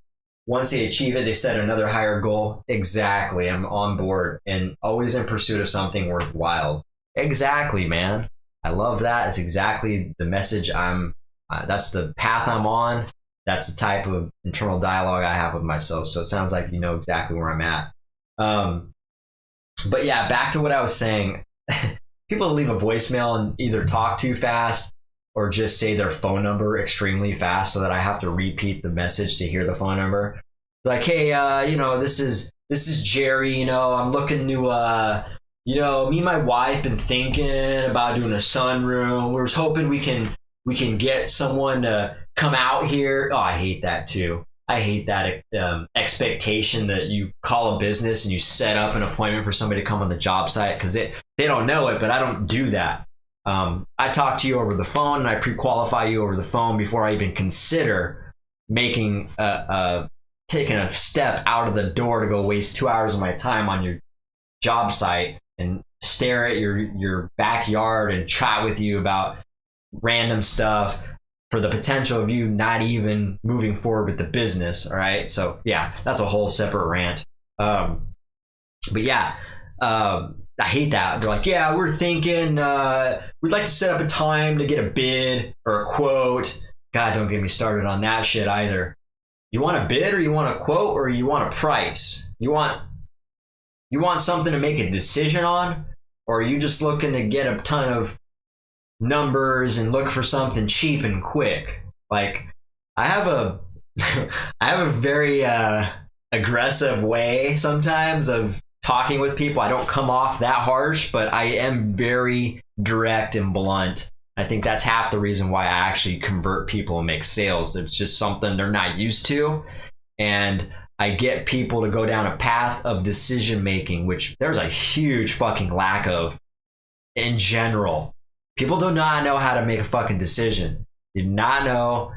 Once they achieve it, they set another higher goal. Exactly. I'm on board and always in pursuit of something worthwhile. Exactly, man. I love that. It's exactly the message that's the path I'm on. That's the type of internal dialogue I have with myself. So it sounds like you know exactly where I'm at. But yeah, back to what I was saying. People leave a voicemail and either talk too fast or just say their phone number extremely fast so that I have to repeat the message to hear the phone number. Like, hey, this is Jerry, I'm looking to, me and my wife been thinking about doing a sunroom. We was hoping we can get someone to come out here. Oh, I hate that too. I hate that expectation that you call a business and you set up an appointment for somebody to come on the job site because they don't know it, but I don't do that. I talk to you over the phone and I pre-qualify you over the phone before I even consider taking a step out of the door to go waste 2 hours of my time on your job site and stare at your backyard and chat with you about random stuff for the potential of you not even moving forward with the business. All right. So yeah, that's a whole separate rant. But yeah, I hate that. They're like, yeah, we're thinking, we'd like to set up a time to get a bid or a quote. God, don't get me started on that shit either. You want a bid or you want a quote or you want a price? You want something to make a decision on? Or are you just looking to get a ton of numbers and look for something cheap and quick? Like, I have a very aggressive way sometimes of talking with people. I don't come off that harsh, but I am very direct and blunt. I think that's half the reason why I actually convert people and make sales. It's just something they're not used to. And I get people to go down a path of decision making, which there's a huge fucking lack of in general. People do not know how to make a fucking decision. They do not know.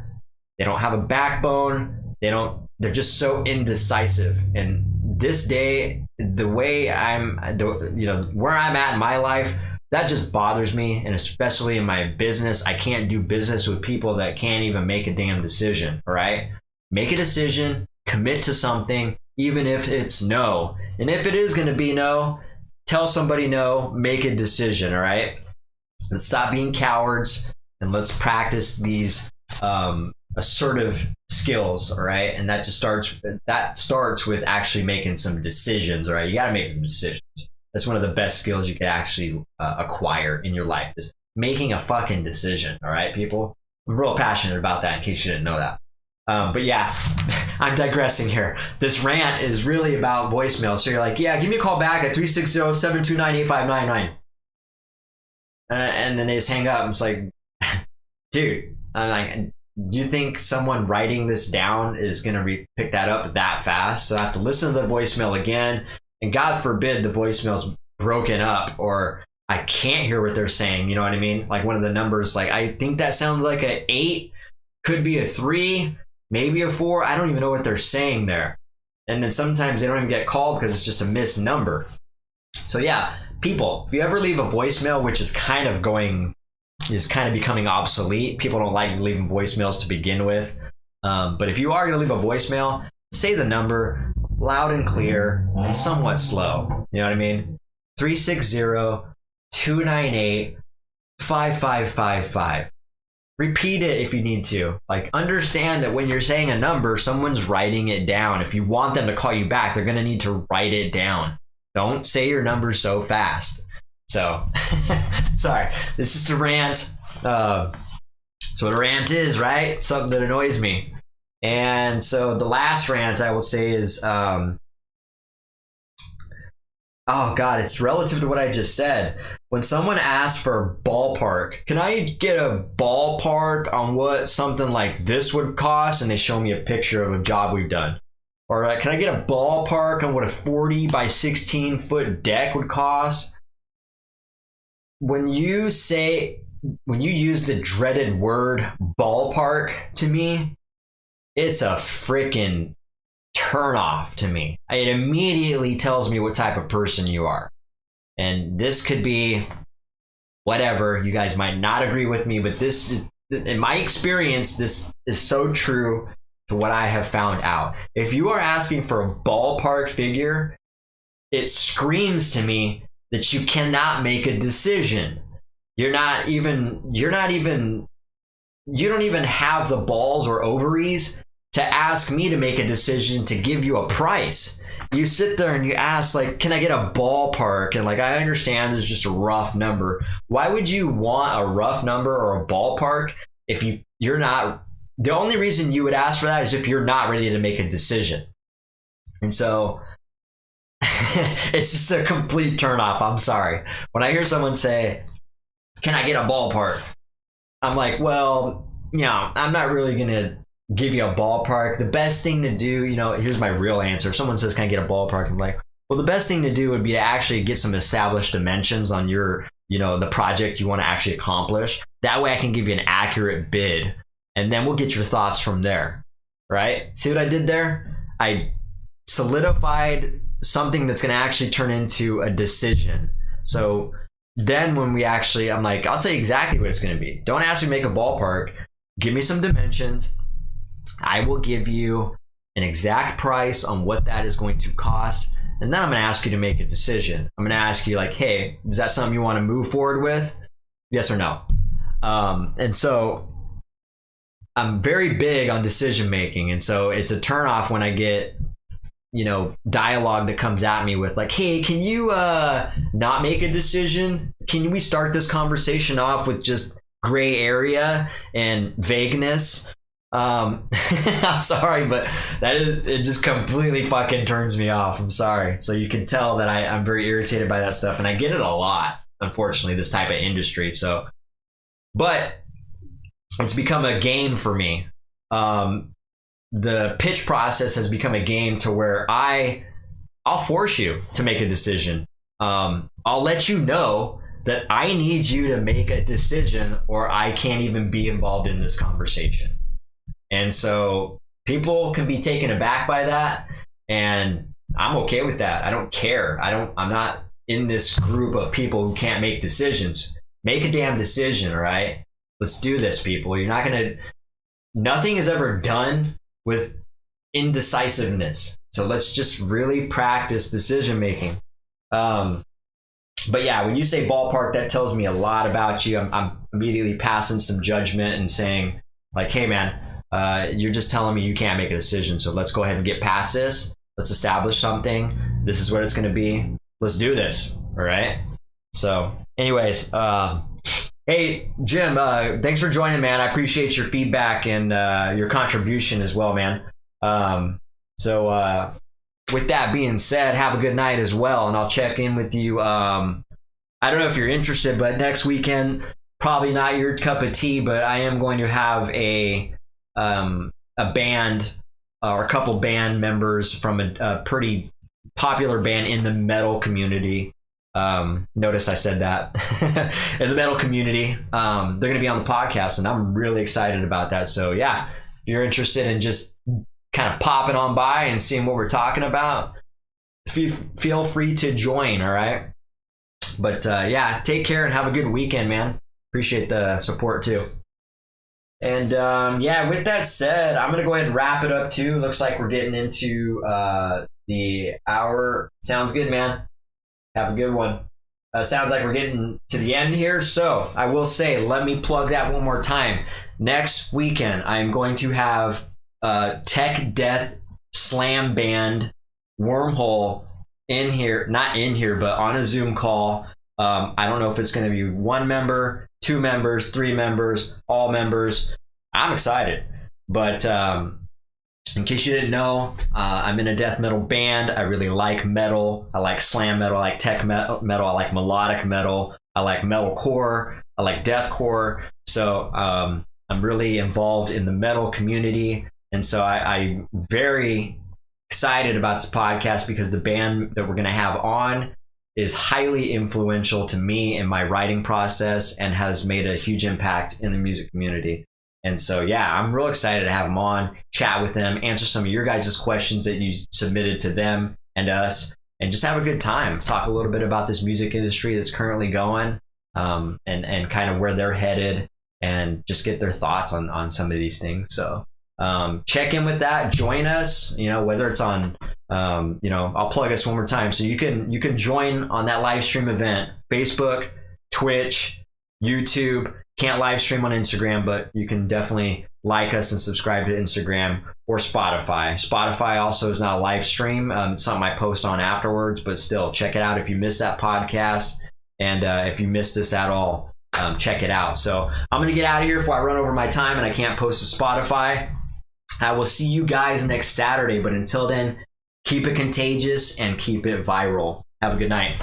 They don't have a backbone. They're just so indecisive. And this day, the way where I'm at in my life, that just bothers me. And especially in my business, I can't do business with people that can't even make a damn decision. All right. Make a decision, commit to something, even if it's no. And if it is going to be no, tell somebody no, make a decision. All right. Let's stop being cowards and let's practice these assertive skills, all right? And that starts with actually making some decisions, all right? You got to make some decisions. That's one of the best skills you can actually acquire in your life, is making a fucking decision, all right, people? I'm real passionate about that in case you didn't know that. But yeah, I'm digressing here. This rant is really about voicemail. So you're like, yeah, give me a call back at 360-729-8599. And then they just hang up. It's like, dude, I'm like, do you think someone writing this down is going to pick that up that fast? So I have to listen to the voicemail again. And God forbid the voicemail's broken up or I can't hear what they're saying. You know what I mean? Like one of the numbers, like, I think that sounds like an 8, could be a 3, maybe a 4. I don't even know what they're saying there. And then sometimes they don't even get called because it's just a missed number. So yeah. People, if you ever leave a voicemail, which is kind of becoming obsolete. People don't like leaving voicemails to begin with. But if you are going to leave a voicemail, say the number loud and clear and somewhat slow. You know what I mean? 360-298-5555. Repeat it if you need to. Like, understand that when you're saying a number, someone's writing it down. If you want them to call you back, they're going to need to write it down. Don't say your number so fast. So, sorry, this is just a rant. So what a rant is, right? Something that annoys me. And so the last rant I will say is, oh God, it's relative to what I just said. When someone asks for a ballpark, can I get a ballpark on what something like this would cost? And they show me a picture of a job we've done. Or can I get a ballpark on what a 40 by 16 foot deck would cost? When you use the dreaded word ballpark to me, it's a freaking turnoff to me. It immediately tells me what type of person you are. And this could be whatever. You guys might not agree with me, but this is, in my experience, this is so true to what I have found out. If you are asking for a ballpark figure, it screams to me that you cannot make a decision. You don't even have the balls or ovaries to ask me to make a decision to give you a price. You sit there and you ask, like, can I get a ballpark? And like, I understand it's just a rough number. Why would you want a rough number or a ballpark if you're not? The only reason you would ask for that is if you're not ready to make a decision. And so it's just a complete turnoff. I'm sorry. When I hear someone say, can I get a ballpark? I'm like, well, I'm not really going to give you a ballpark. The best thing to do, here's my real answer. If someone says, can I get a ballpark? I'm like, well, the best thing to do would be to actually get some established dimensions on your, the project you want to actually accomplish. That way I can give you an accurate bid, and then we'll get your thoughts from there, right? See what I did there? I solidified something that's going to actually turn into a decision. So then when I'm like, I'll tell you exactly what it's going to be. Don't ask me to make a ballpark. Give me some dimensions. I will give you an exact price on what that is going to cost. And then I'm going to ask you to make a decision. I'm going to ask you like, hey, is that something you want to move forward with? Yes or no? And so I'm very big on decision making. And so it's a turnoff when I get, dialogue that comes at me with like, hey, can you not make a decision? Can we start this conversation off with just gray area and vagueness? I'm sorry, but it just completely fucking turns me off. I'm sorry. So you can tell that I'm very irritated by that stuff, and I get it a lot, unfortunately, this type of industry. So, but it's become a game for me. The pitch process has become a game to where I'll force you to make a decision. I'll let you know that I need you to make a decision, or I can't even be involved in this conversation. And so people can be taken aback by that, and I'm okay with that. I don't care. I'm not in this group of people who can't make decisions. Make a damn decision, all right? Let's do this, people. Nothing is ever done with indecisiveness. So let's just really practice decision making. But yeah, when you say ballpark, that tells me a lot about you. I'm immediately passing some judgment and saying like, hey man, you're just telling me you can't make a decision. So let's go ahead and get past this. Let's establish something. This is what it's going to be. Let's do this. All right. So anyways, hey, Jim, thanks for joining, man. I appreciate your feedback and your contribution as well, man. So with that being said, have a good night as well, and I'll check in with you. I don't know if you're interested, but next weekend, probably not your cup of tea, but I am going to have a band or a couple band members from a pretty popular band in the metal community. Notice I said that in the metal community. They're going to be on the podcast, and I'm really excited about that. So yeah, if you're interested in just kind of popping on by and seeing what we're talking about, feel free to join. All right. But yeah, take care and have a good weekend, man. Appreciate the support too. And yeah, with that said, I'm going to go ahead and wrap it up too. Looks like we're getting into the hour. Sounds good, man. Have a good one. Sounds like we're getting to the end here. So I will say, let me plug that one more time. Next weekend, I'm going to have Tech Death Slam Band Wormhole in here. Not in here, but on a Zoom call. I don't know if it's going to be 1 member, 2 members, 3 members, all members. I'm excited. But in case you didn't know, I'm in a death metal band. I really like metal. I like slam metal. I like tech metal. I like melodic metal. I like metalcore. I like deathcore. So I'm really involved in the metal community. And so I'm very excited about this podcast because the band that we're going to have on is highly influential to me in my writing process and has made a huge impact in the music community. And so, yeah, I'm real excited to have them on, chat with them, answer some of your guys' questions that you submitted to them and us. and just have a good time. Talk a little bit about this music industry that's currently going, and kind of where they're headed, and just get their thoughts on some of these things. So check in with that. Join us. Whether it's on, I'll plug us one more time. So you can join on that live stream event. Facebook, Twitch, YouTube. Can't live stream on Instagram, but you can definitely like us and subscribe to Instagram or Spotify. Spotify also is not a live stream. It's something I post on afterwards, but still check it out if you missed that podcast. And if you missed this at all, check it out. So I'm going to get out of here before I run over my time and I can't post to Spotify. I will see you guys next Saturday. But until then, keep it contagious and keep it viral. Have a good night.